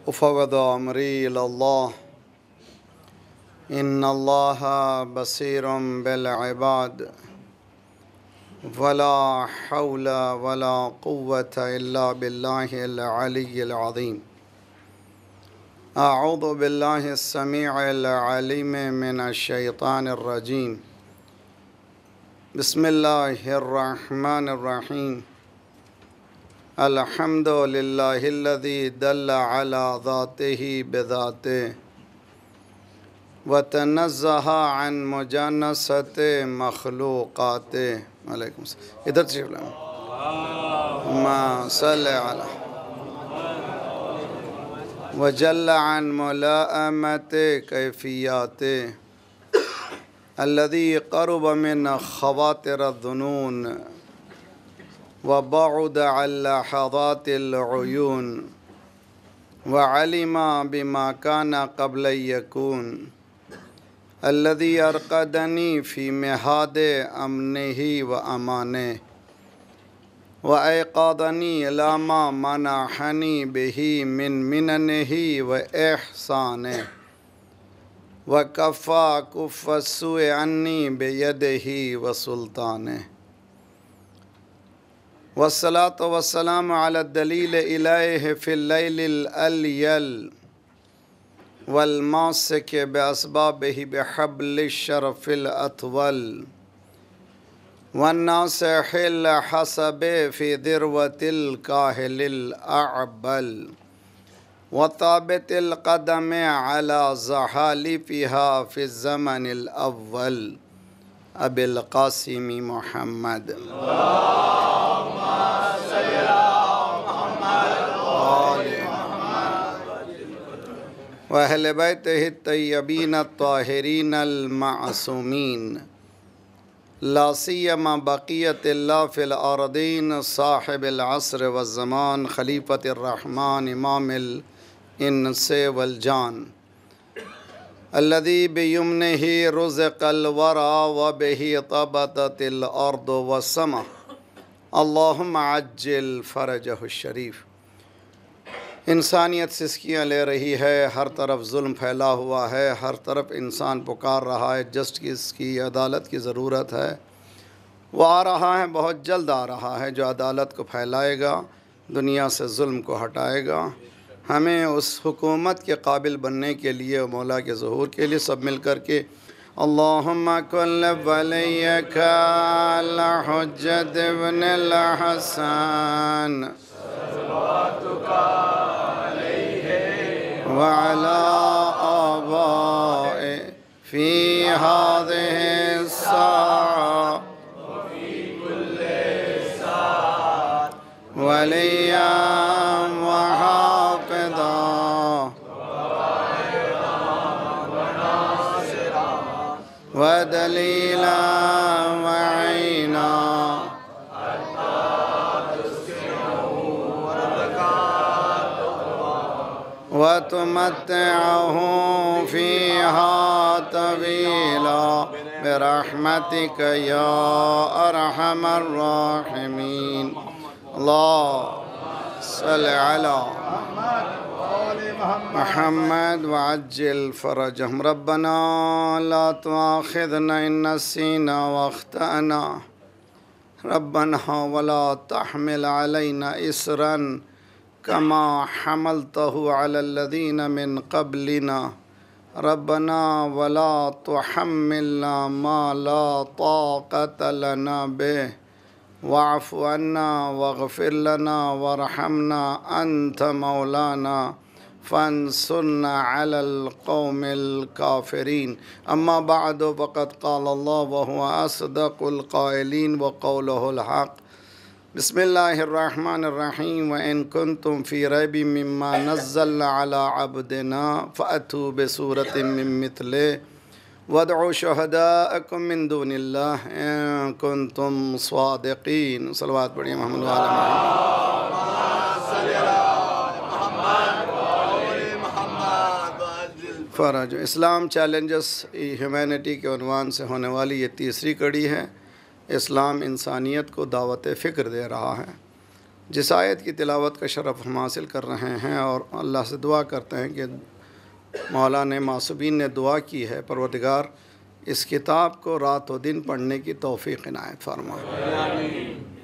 उफ़व्वद अमरी इलल्लाह इन्नल्लाह बसीरुम bill इबाद वला हौला वला कुव्वता इल्ला बिल्लाहिल अलिय्यिल अज़ीम। अऊज़ु बिल्लाहिस समीइल अलीम मिनश शैतानिर रजीम। बिस्मिल्लाहिर रहमानिर रहीम। अल्हम्दुलिल्लाहिल्लज़ी दल्ला अला ज़ातिही बिज़ातिही व तनज़्ज़हा अन मुजानसति मखलूक़ातिही। वालेकुम सलाम। इधर से अल्लाहुम्मा सल्लि अला व जल्ल अन मुलाअमति कैफ़िय्यातिही अल्लज़ी क़रुब मिन ख़वातिरद्दुनून व बअुद अन लहज़ातिल उयून व अलिमा बिमा काना क़ब्ल यकून अल्लज़ी अरक़दनी फ़ी मिहादि अमनिही व अमानिही व अयक़ाज़नी इला मा मनहनी बिही मिन मिननिही व इहसानिही व कफ़ा कुफ़्फ़ुस्सूइ अन्नी बियदिही व सुल्तानिही। वस्सलातु वस्सलामु अला दलील इलैहि फ़िल लैलिल अलियल वल मासिक बिअस्बाबिही बिहब्लिश शरफ़िल अतवल वन्नासिहिल हसबि फ़ी दिरवतिल काहिलिल अअबल वताबितिल क़दमि अला ज़हालिफ़िहा फ़िज़ ज़मनिल अव्वल अबिल क़ासिम मुहम्मद व अहले बैतिही तय्यबीन अत्ताहिरीन अल-मासूमीन ला सियमा बक़ियतिल्लाह फ़िल अर्दीन साहिबिल अस्र व ज़मान खलीफ़तिर रहमान इमामिल इंस वल जान अल्लज़ी बियमनिही रुज़िक़ल वरा व बिही तबततिल अर्द व समा अल्लाहुम्मा अज्जिल फ़रजहु शरीफ़। इंसानियत सिसकियाँ ले रही है, हर तरफ जुल्म फैला हुआ है, हर तरफ इंसान पुकार रहा है, जस्टिस की अदालत की ज़रूरत है। वो आ रहा है, बहुत जल्द आ रहा है, जो अदालत को फैलाएगा, दुनिया से जुल्म को हटाएगा। हमें उस हुकूमत के काबिल बनने के लिए, मौला के ज़हूर के लिए सब मिल कर के अल्लाहुम्मा कुल्ल वलिय्यका अल-हुज्जत इब्नुल हसन व अला आबाए फ़ी हाज़िहि अस्साअ वलिय्यन व हाफ़िज़ा व दलीलन व ऐना व तुमत्तिअहु फ़ीहा तवीला बिरहमतिक या अरहमर राहिमीन। अल्लाहुम्मा सल्लि अला मुहम्मद व अज्जिल फ़रजहुम। रब्बना ला तुआख़िज़ना इन नसीना व अख़्तअना रब्बना वला तहमिल अलैना इसरन कमा हमलतहु अलल्लज़ीना मिन क़ब्लिना रब्बना वला तुहम्मिलना मा ला ताक़त लना बिहि वाफ़ु अन्ना वग़फ़िर लना वरहमना अंत मौलाना फ़ंसुरना अलल क़ौमिल काफ़िरीन। अम्मा बअदु फ़क़द क़ाल अल्लाह व हुवा अस्दक़ुल क़ाइलीन व क़ौलुहुल हक़। बिस्मिल्लाहिर्रहमानिर्रहीम। व इन कुन्तुम फ़ी रैबिम मिम्मा नज़्ज़लना अला अब्दिना फ़अतू बिसूरतिम मिन मिस्लिहि वदउ शुहदाअकुम मिन दूनिल्लाह इन कुन्तुम स्वादिक़ीन। सलवात पढ़िए मोहम्मद व आले मोहम्मद। फ़रज इस्लाम चैलेंजेस ह्यूमैनिटी के उन्वान से होने वाली ये तीसरी कड़ी है। इस्लाम इंसानियत को दावत फ़िक्र दे रहा है। जिस आयत की तिलावत का शरफ़ हम हासिल कर रहे हैं और अल्लाह से दुआ करते हैं कि मौला ने मासूमीन ने दुआ की है, परवरदिगार इस किताब को रात व दिन पढ़ने की तौफ़ीक़ इनायत फरमा।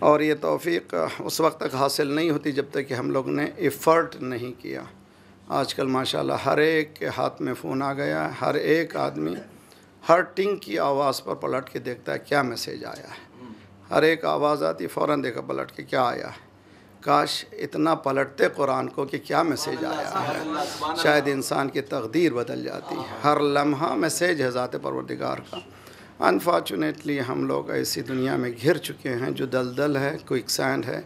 और ये तौफ़ीक़ उस वक्त तक हासिल नहीं होती जब तक कि हम लोग ने एफ़र्ट नहीं किया। आजकल माशाल्लाह हर एक के हाथ में फ़ोन आ गया है, हर एक आदमी हर टिंग की आवाज़ पर पलट के देखता है क्या मैसेज आया है। हर एक आवाज़ आती फ़ौरन देखा पलट के क्या आया है। काश इतना पलटते कुरान को कि क्या मैसेज आया है, शायद इंसान की तकदीर बदल जाती है। हर लम्हा मैसेज है ज़ात परवरदिगार का। अनफॉर्चुनेटली हम लोग ऐसी दुनिया में घिर चुके हैं जो दलदल है, क्विकसैंड है,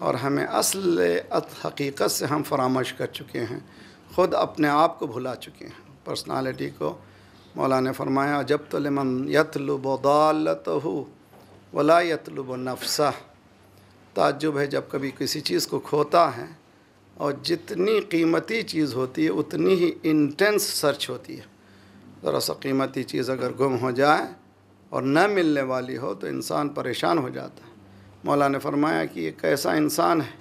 और हमें असल हकीकत से हम फरामश कर चुके हैं, ख़ुद अपने आप को भुला चुके हैं, पर्सनालिटी को। मौला ने फरमाया जब तो लिमन यतलुब दालतहु वला यतलुब नफ्सा। ताज्जुब है जब कभी किसी चीज़ को खोता है और जितनी कीमती चीज़ होती है उतनी ही इंटेंस सर्च होती है। ज़रा सा कीमती चीज़ अगर गुम हो जाए और न मिलने वाली हो तो इंसान परेशान हो जाता है। मौला ने फरमाया कि ये कैसा इंसान है,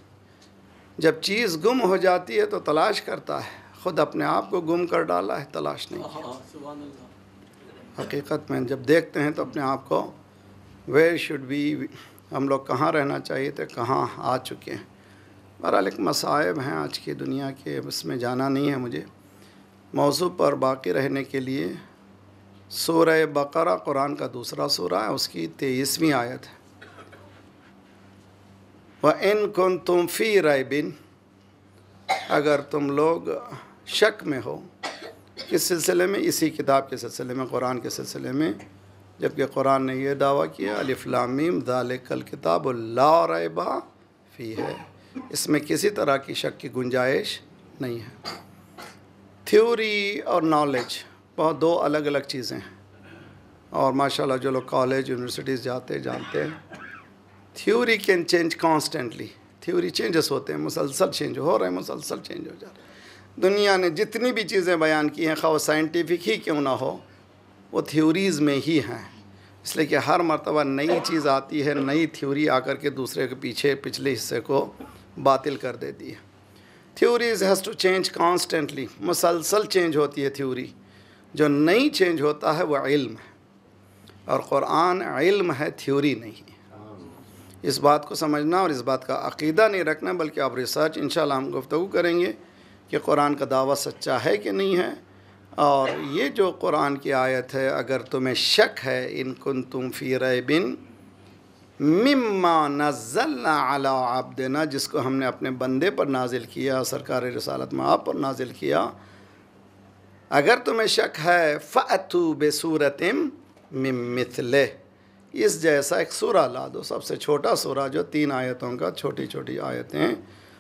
जब चीज़ गुम हो जाती है तो तलाश करता है, ख़ुद अपने आप को गुम कर डाला है, तलाश नहीं किया। हकीकत में जब देखते हैं तो अपने आप को वेयर शुड बी, हम लोग कहाँ रहना चाहिए थे, कहाँ आ चुके हैं। बहरहाल एक मसाइब हैं आज की दुनिया के, इसमें जाना नहीं है मुझे। मौजू पर बाकी रहने के लिए सूरह बकरा कुरान का दूसरा सूरा है, उसकी 23वीं आयत है। व इन कुंतुम फ़ी रैबिन, अगर तुम लोग शक में हो, किस सिलसिले में? इसी किताब के सिलसिले में, कुरान के सिलसिले में। जबकि कुरान ने यह दावा किया अलिफ लाम मीम ज़ालिकल किताब ला रैबा फ़ी है, इसमें किसी तरह की शक की गुंजाइश नहीं है। थ्योरी और नॉलेज बहुत दो अलग अलग चीज़ें हैं, और माशाल्लाह जो लोग कॉलेज यूनिवर्सिटीज़ जाते जानते हैं, theory can change constantly. Theory changes होते हैं, मुसलसल चेंज हो रहे हैं, मुसलसल चेंज हो जा रहे हैं। दुनिया ने जितनी भी चीज़ें बयान की हैं, खा वो साइंटिफिक ही क्यों ना हो, वो थ्योरीज़ में ही हैं। इसलिए कि हर मर्तबा नई चीज़ आती है, नई थ्योरी आकर के दूसरे के पीछे पिछले हिस्से को बातिल कर देती है। Theories has to change constantly, मुसलसल चेंज होती है थ्योरी। जो नई चेंज होता है वह इल्म है, और कुरान इल्म है, थ्योरी नहीं। इस बात को समझना और इस बात का अक़ीदा नहीं रखना, बल्कि आप रिसर्च इंशाल्लाह हम गुफ्तगू करेंगे कि कुरान का दावा सच्चा है कि नहीं है। और ये जो कुरान की आयत है, अगर तुम्हें शक है, इन कुंतुम फ़ी रैबिन मिम्मा नज़्ज़लना अला अब्दिना, जिसको हमने अपने बंदे पर नाजिल किया, सरकार रिसालत में आप पर नाजिल किया, अगर तुम्हें शक है फ़अतू बेसूरतिम मिन मिथलिह, इस जैसा एक सूरा ला दो। सबसे छोटा सूरा जो 3 आयतों का, छोटी छोटी आयतें,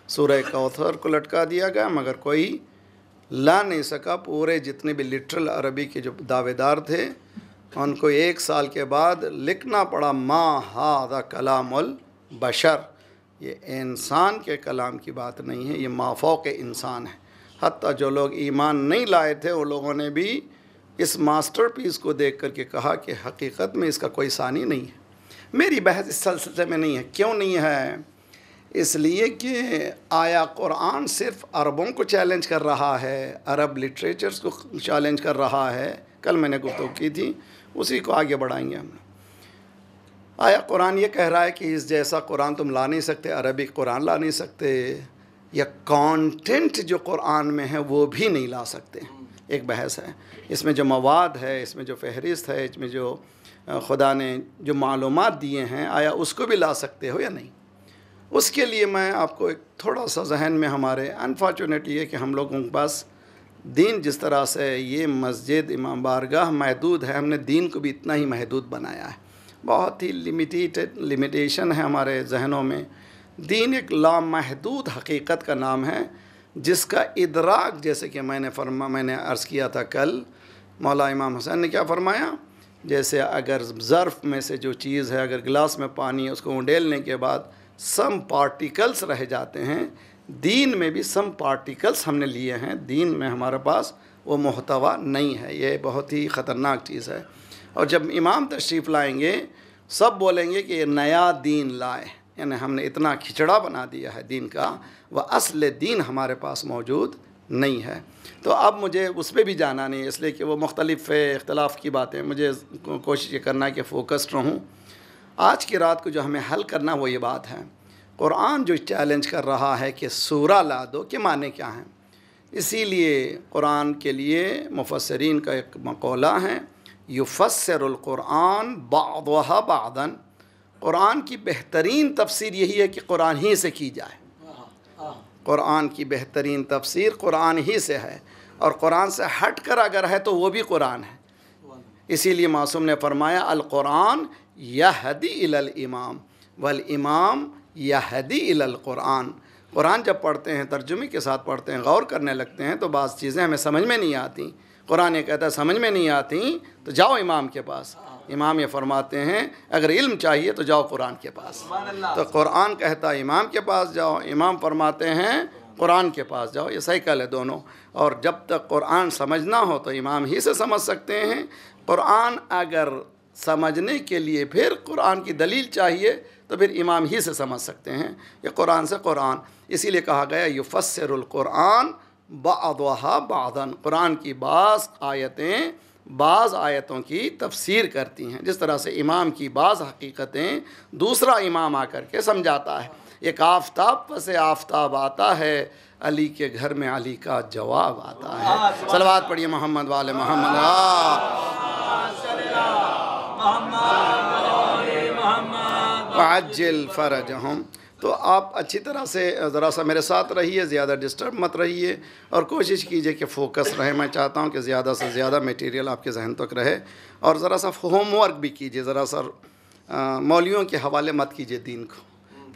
सूरह कौसर को लटका दिया गया, मगर कोई ला नहीं सका। पूरे जितने भी लिटरल अरबी के जो दावेदार थे उनको 1 साल के बाद लिखना पड़ा मा हाज़ा कलामुल बशर, ये इंसान के कलाम की बात नहीं है, ये माफ़ौक़ इंसान है। हत्ता जो लोग ईमान नहीं लाए थे उन लोगों ने भी इस मास्टरपीस को देख कर के कहा कि हकीकत में इसका कोई सानी नहीं है। मेरी बहस इस सिलसिले में नहीं है। क्यों नहीं है? इसलिए कि आया कुरान सिर्फ़ अरबों को चैलेंज कर रहा है, अरब लिटरेचर्स को चैलेंज कर रहा है। कल मैंने गुफ्तगू की थी, उसी को आगे बढ़ाएंगे हम। आया कुरान ये कह रहा है कि इस जैसा कुरान तुम ला नहीं सकते, अरबिक कुरान ला नहीं सकते, या कंटेंट जो कुरान में है वो भी नहीं ला सकते। एक बहस है इसमें, जो मवाद है, इसमें जो फहरिस्त है, इसमें जो खुदा ने जो मालूमात दिए हैं, आया उसको भी ला सकते हो या नहीं। उसके लिए मैं आपको एक थोड़ा सा जहन में, हमारे अनफॉर्चुनेट ये कि हम लोगों के पास दीन जिस तरह से ये मस्जिद इमाम बारगाह महदूद है, हमने दीन को भी इतना ही महदूद बनाया है। बहुत ही लिमिटेशन है हमारे जहनों में। दीन एक लामहदूद हकीकत का नाम है, जिसका इदराक, जैसे कि मैंने अर्ज़ किया था कल, मौला इमाम हुसैन ने क्या फ़रमाया, जैसे अगर ज़र्फ़ में से जो चीज़ है, अगर गिलास में पानी है, उसको उंडेलने के बाद सम पार्टिकल्स रह जाते हैं, दीन में भी सम पार्टिकल्स हमने लिए हैं। दीन में हमारे पास वो मुहतवा नहीं है। ये बहुत ही ख़तरनाक चीज़ है। और जब इमाम तशरीफ़ लाएंगे, सब बोलेंगे कि ये नया दीन लाए, यानी हमने इतना खिचड़ा बना दिया है दीन का, वह असल दीन हमारे पास मौजूद नहीं है। तो अब मुझे उस पर भी जाना नहीं है, इसलिए कि वो मुख्तलिफ़ इख्तलाफ की बातें, मुझे कोशिश ये करना है कि फ़ोकस्ड रहूँ। आज की रात को जो हमें हल करना वो ये बात है, कुरान जो चैलेंज कर रहा है कि सूरा ला दो के माने क्या हैं। इसीलिए कुरान के लिए मुफस्सिरीन का एक मक़ौला है, युफ़स्सिरुल कुरान बअदुहा बअदन, कुरान की बेहतरीन तफसीर यही है कि कुरान ही से की जाए। कुरान की बेहतरीन तफसीर कुरान ही से है, और कुरान से हट कर अगर है तो वो भी कुरान है। इसीलिए मासूम ने फरमाया अल कुरान यहदी इलल इमाम वल इमाम यहदी इलल कुरान। कुरान जब पढ़ते हैं, तर्जुमे के साथ पढ़ते हैं, गौर करने लगते हैं, तो बाज़ चीज़ें हमें समझ में नहीं आती। कुरान ये कहता है समझ में नहीं आती तो जाओ इमाम के पास। इमाम ये फरमाते हैं अगर इल्म चाहिए तो जाओ कुरान के पास। तो कुरान कहता है इमाम के पास जाओ, इमाम फरमाते हैं कुरान के पास जाओ। ये साइकिल है दोनों। और जब तक कुरान समझना हो तो इमाम ही से समझ सकते हैं। कुरान अगर समझने के लिए फिर कुरान की दलील चाहिए तो फिर इमाम ही से समझ सकते हैं। ये कुरान से कुरान, इसीलिए कहा गया युफ़स्सिरुल कुरान बअदुहा बअदन। कुरान की बाज़ आयतें बाज़ आयतों की तफसीर करती हैं, जिस तरह से इमाम की बाज़ हकीकतें दूसरा इमाम आकर के समझाता है। एक आफ़ताब पर से आफ़ताब आता है, अली के घर में अली का जवाब आता है। सलवात पढ़िए मोहम्मद वाले मोहम्मद। अज्जिल फ़रजहुम। तो आप अच्छी तरह से ज़रा सा मेरे साथ रहिए, ज़्यादा डिस्टर्ब मत रहिए, और कोशिश कीजिए कि फ़ोकस रहे। मैं चाहता हूँ कि ज़्यादा से ज़्यादा मटेरियल आपके जहन तक रहे, और ज़रा सा होमवर्क भी कीजिए। ज़रा सा मौलवियों के हवाले मत कीजिए दीन को।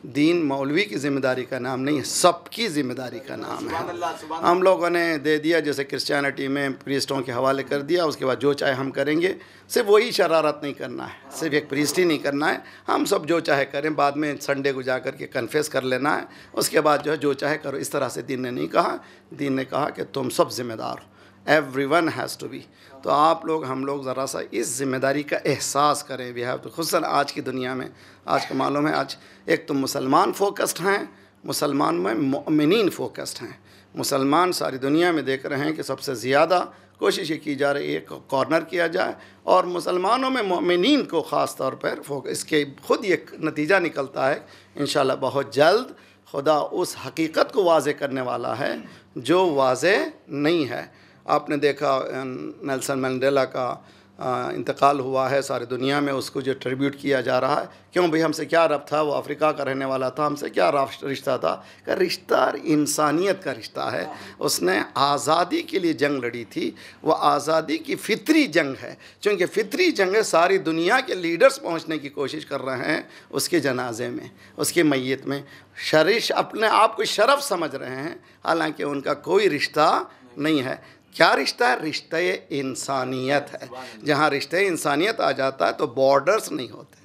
दीन मौलवी की ज़िम्मेदारी का नाम नहीं है, सबकी ज़िम्मेदारी का नाम है। हम लोगों ने दे दिया, जैसे क्रिश्चियनिटी में प्रीस्टों के हवाले कर दिया, उसके बाद जो चाहे हम करेंगे। सिर्फ वही शरारत नहीं करना है, सिर्फ एक प्रीस्ट ही नहीं करना है, हम सब जो चाहे करें, बाद में संडे को जा कर के कन्फेस कर लेना है, उसके बाद जो है जो चाहे करो। इस तरह से दीन ने नहीं कहा। दीन ने कहा कि तुम सब ज़िम्मेदार हो, एवरीवन हैज़ टू बी। तो आप लोग, हम लोग ज़रा सा इस ज़िम्मेदारी का एहसास करें। वी हैव टू, खुसूसन आज की दुनिया में, आज का मालूम है, आज एक तो मुसलमान फोकस्ड हैं, मुसलमान में मोमिनीन फोकस्ड हैं। मुसलमान सारी दुनिया में देख रहे हैं कि सबसे ज़्यादा कोशिश ये की जा रही है कॉर्नर किया जाए, और मुसलमानों में मोमिनीन को ख़ास तौर पर इसके खुद ये नतीजा निकलता है इंशाअल्लाह बहुत जल्द खुदा उस हकीकत को वाज़े करने वाला है जो वाज़े नहीं है। आपने देखा नेल्सन मंडेला का इंतकाल हुआ है, सारी दुनिया में उसको जो ट्रिब्यूट किया जा रहा है। क्यों भाई, हमसे क्या रब था, वो अफ्रीका का रहने वाला था, हमसे क्या रिश्ता था? का रिश्ता इंसानियत का रिश्ता है। उसने आज़ादी के लिए जंग लड़ी थी, वो आज़ादी की फ़ितरी जंग है। चूँकि फ़ितरी जंग है, सारी दुनिया के लीडर्स पहुँचने की कोशिश कर रहे हैं उसके जनाजे में, उसकी मैयत में। शरीश अपने आप को शरफ़ समझ रहे हैं, हालांकि उनका कोई रिश्ता नहीं है। क्या रिश्ता है? रिश्ता इंसानियत है। जहाँ रिश्ता इंसानियत आ जाता है तो बॉर्डर्स नहीं होते,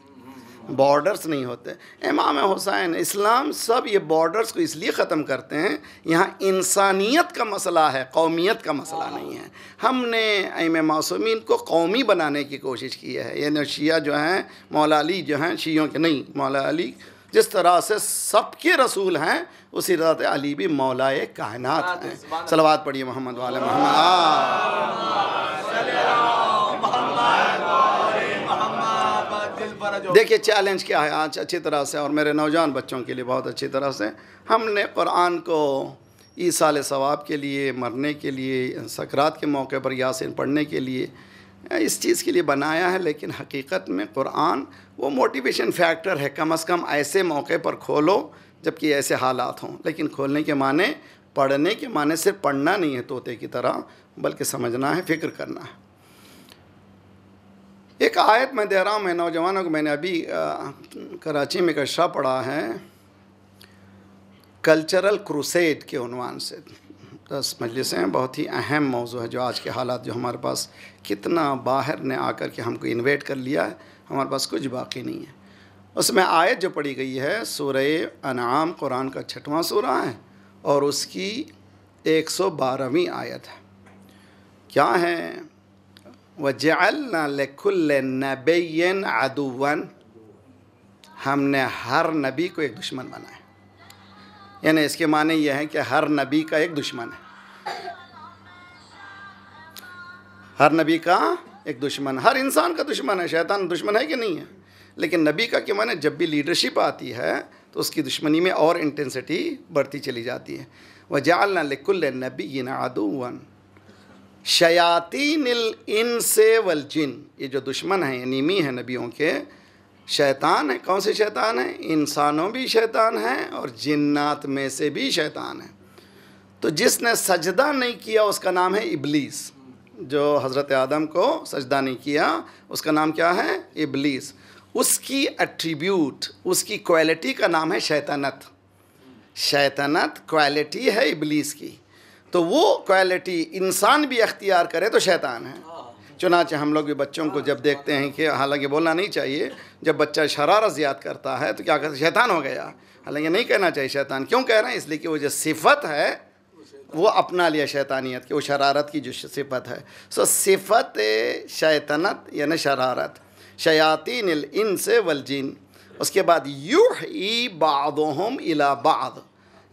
बॉर्डर्स नहीं होते। इमाम हुसैन, इस्लाम सब ये बॉर्डर्स को इसलिए ख़त्म करते हैं, यहाँ इंसानियत का मसला है, कौमियत का मसला नहीं है। हमने इमाम मासूमीन को कौमी बनाने की कोशिश की है। यानी शिया जो हैं, मौला अली जो हैं, शियों के नहीं, मौला अली जिस तरह से सबके रसूल हैं, उसी तरह से अली भी मौलाए कायनात हैं। सलवात पढ़िए मोहम्मद वाले मोहम्मद। देखिए चैलेंज क्या है आज अच्छी तरह से, और मेरे नौजवान बच्चों के लिए बहुत अच्छी तरह से। हमने कुरान को ईसाल सवाब के लिए, मरने के लिए, सकरात के मौके पर यासीन पढ़ने के लिए, इस चीज़ के लिए बनाया है। लेकिन हकीकत में कुरान वो मोटिवेशन फैक्टर है। कम से कम ऐसे मौके पर खोलो जबकि ऐसे हालात हों। लेकिन खोलने के माने, पढ़ने के माने सिर्फ पढ़ना नहीं है तोते की तरह, बल्कि समझना है, फ़िक्र करना है। एक आयत मैं दे रहा हूँ मैं नौजवानों को, मैंने अभी कराची में कशा पढ़ा है, कल्चरल क्रूसेड के उन्वान से 10 मजलिसें हैं। बहुत ही अहम मौजू है, जो आज के हालात, जो हमारे पास कितना बाहर ने आकर के हमको इन्वेट कर लिया है, हमारे पास कुछ बाकी नहीं है। उसमें आयत जो पढ़ी गई है सूरह अनआम, कुरान का 6वां सूरा है, और उसकी 112वीं आयत है। क्या है? वजअलना लिकुल्लि नबिय्यिन अदुव्वन, हमने हर नबी को एक दुश्मन बनाया। यानी इसके माने यह है कि हर नबी का एक दुश्मन है, हर नबी का एक दुश्मन, हर इंसान का दुश्मन है। शैतान दुश्मन है कि नहीं है? लेकिन नबी का क्या माने, जब भी लीडरशिप आती है तो उसकी दुश्मनी में और इंटेंसिटी बढ़ती चली जाती है। वजअलना लिकुल्लि नबिय्यिन अदुव्वन शयातीनिल इंसे वल जिन। ये जो दुश्मन है, एनिमी है नबियों के, शैतान है। कौन से शैतान है? इंसानों भी शैतान हैं और जिन्नात में से भी शैतान है। तो जिसने सजदा नहीं किया उसका नाम है इबलीस। जो हज़रत आदम को सजदा नहीं किया उसका नाम क्या है? इबलीस। उसकी एट्रीब्यूट, उसकी क्वालिटी का नाम है शैतानत। शैतानत क्वालिटी है इबलीस की। तो वो क्वालिटी इंसान भी अख्तियार करे तो शैतान है। चुनांचे हम लोग भी बच्चों को जब देखते हैं कि, हालांकि बोलना नहीं चाहिए, जब बच्चा शरारत ज़्यादा करता है तो क्या कहते हैं? शैतान हो गया। हालांकि नहीं कहना चाहिए शैतान। क्यों कह रहे हैं? इसलिए कि वो जो सिफत है वो अपना लिया शैतानियत की, वो शरारत की जो सिफत है। सो सिफत शैतानत यानी शरारत। शयातीनिल इंसे वल जिन। उसके बाद युही बादुहुम इला बाद।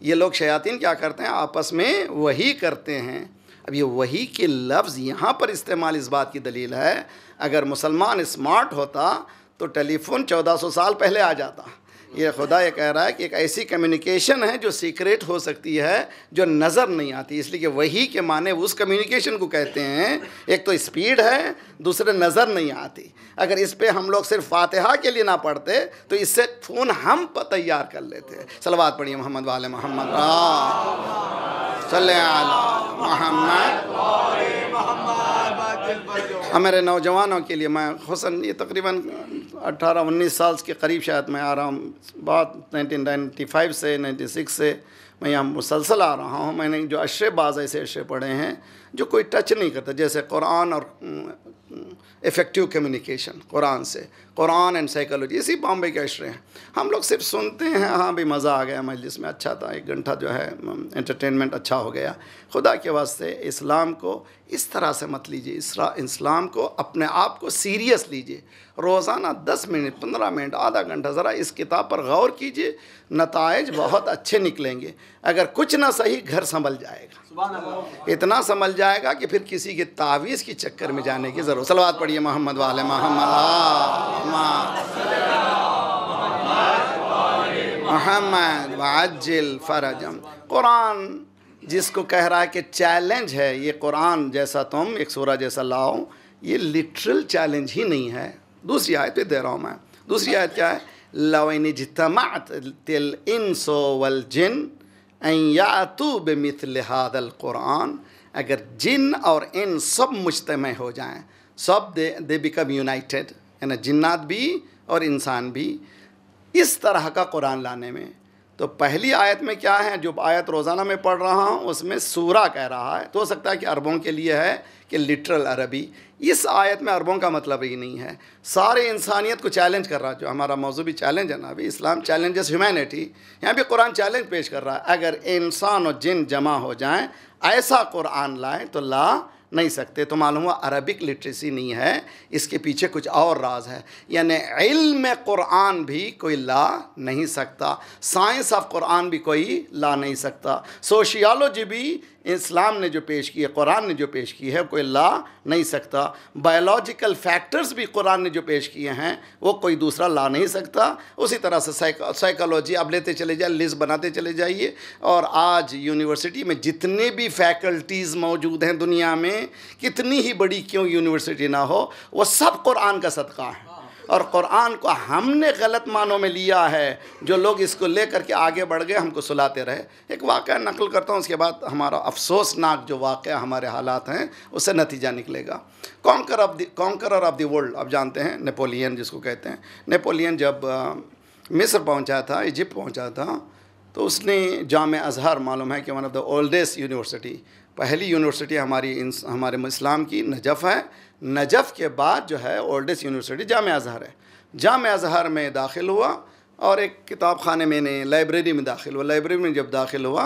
ये लोग शयातीन क्या करते हैं? आपस में वही करते हैं। अब ये वही के लफ्ज़ यहाँ पर इस्तेमाल इस बात की दलील है, अगर मुसलमान स्मार्ट होता तो टेलीफोन 1400 साल पहले आ जाता। ये खुदा ये कह रहा है कि एक ऐसी कम्युनिकेशन है जो सीक्रेट हो सकती है, जो नज़र नहीं आती। इसलिए कि वही के माने उस कम्युनिकेशन को कहते हैं। एक तो स्पीड है, दूसरे नज़र नहीं आती। अगर इस पे हम लोग सिर्फ फातिहा के लिए ना पढ़ते तो इससे फ़ोन हम तैयार कर लेते। सलवात पढ़िए मोहम्मद वाले मोहम्मद सल्ले अला मोहम्मद। हमारे नौजवानों के लिए मैं हुसन, ये तकरीबन 18-19 साल के करीब शायद मैं आ रहा हूँ, बात 1995 से 96 से मैं यहाँ मुसलसल आ रहा हूँ। मैंने जो अशरे बाज़ ऐसे अशरे पढ़े हैं जो कोई टच नहीं करता, जैसे कुरान और इफ़ेक्टिव कम्युनिकेशन कुरान से, कुरान एंड साइकोलॉजी, इसी बॉम्बे के अशरे हैं। हम लोग सिर्फ सुनते हैं, हाँ भी मज़ा आ गया, मजलिस में अच्छा था, 1 घंटा जो है एंटरटेनमेंट अच्छा हो गया। खुदा के वास्ते इस्लाम को इस तरह से मत लीजिए। इस्लाम को अपने आप को सीरियस लीजिए। रोज़ाना 10 मिनट, 15 मिनट, आधा घंटा ज़रा इस किताब पर गौर कीजिए, नताइज बहुत अच्छे निकलेंगे। अगर कुछ ना सही, घर संभल जाएगा। इतना संभल जाएगा कि फिर किसी के तावीज़ की चक्कर में जाने की ज़रूरत। सलवात पढ़िए मोहम्मद वाले मोहम्मद मोहम्मद वाजिल फरजम। कुरान जिसको कह रहा है कि चैलेंज है, ये कुरान जैसा तुम एक सूरा जैसा लाओ, ये लिटरल चैलेंज ही नहीं है। दूसरी आयत पे दे रहा हूँ मैं। दूसरी आयत क्या है? लौ इन इज्तमअतिल इंसु वल जिन अन यातू बिमिथ्लि हादल कुरान। अगर जिन और इन सब मुज्तमा हो जाएं, सब दे बिकम यूनाइटेड, यानी जिन्नात भी और इंसान भी, इस तरह का कुरान लाने में। तो पहली आयत में क्या है? जो आयत रोज़ाना में पढ़ रहा हूँ उसमें सूरा कह रहा है, तो हो सकता है कि अरबों के लिए है कि लिटरल अरबी। इस आयत में अरबों का मतलब ही नहीं है, सारे इंसानियत को चैलेंज कर रहा है। जो हमारा मौजू भी चैलेंज है ना, अभी इस्लाम चैलेंजेस ह्यूमैनिटी, यहाँ भी कुरान चैलेंज पेश कर रहा है। अगर इंसान और जिन जमा हो जाएं, ऐसा कुरान लाएं तो ला नहीं सकते। तो मालूम हुआ अरबिक लिटरेसी नहीं है, इसके पीछे कुछ और राज है। यानी इल्म कुरान भी कोई ला नहीं सकता, साइंस ऑफ कुरान भी कोई ला नहीं सकता, सोशियोलॉजी भी इस्लाम ने जो पेश की है, कुरान ने जो पेश की है, कोई ला नहीं सकता। बायोलॉजिकल फैक्टर्स भी कुरान ने जो पेश किए हैं वो कोई दूसरा ला नहीं सकता। उसी तरह से साइकोलॉजी अब लेते चले जाइए, लिस्ट बनाते चले जाइए। और आज यूनिवर्सिटी में जितने भी फैकल्टीज़ मौजूद हैं दुनिया में, कितनी ही बड़ी क्यों यूनिवर्सिटी ना हो, वो सब कुरान का सदका है। और कुरान को हमने गलत मानों में लिया है। जो लोग इसको लेकर के आगे बढ़ गए, हमको सुलाते रहे। एक वाक़या नकल करता हूँ, उसके बाद हमारा अफसोसनाक जो वाक़या हमारे हालात हैं उससे नतीजा निकलेगा। कॉन्करर ऑफ द वर्ल्ड, आप जानते हैं नेपोलियन जिसको कहते हैं। नेपोलियन जब मिस्र पहुँचा था, इजिप्ट पहुँचा था, तो उसने जामे अज़हर, मालूम है कि one of the oldest university, पहली यूनिवर्सिटी हमारे इस्लाम की नजफ़ है। नजफ़ के बाद जो है ओल्डेस्ट यूनिवर्सिटी जामे अज़हर है। जामे अज़हर में दाखिल हुआ और एक किताब खाने में, लाइब्रेरी में दाखिल हुआ। लाइब्रेरी में जब दाखिल हुआ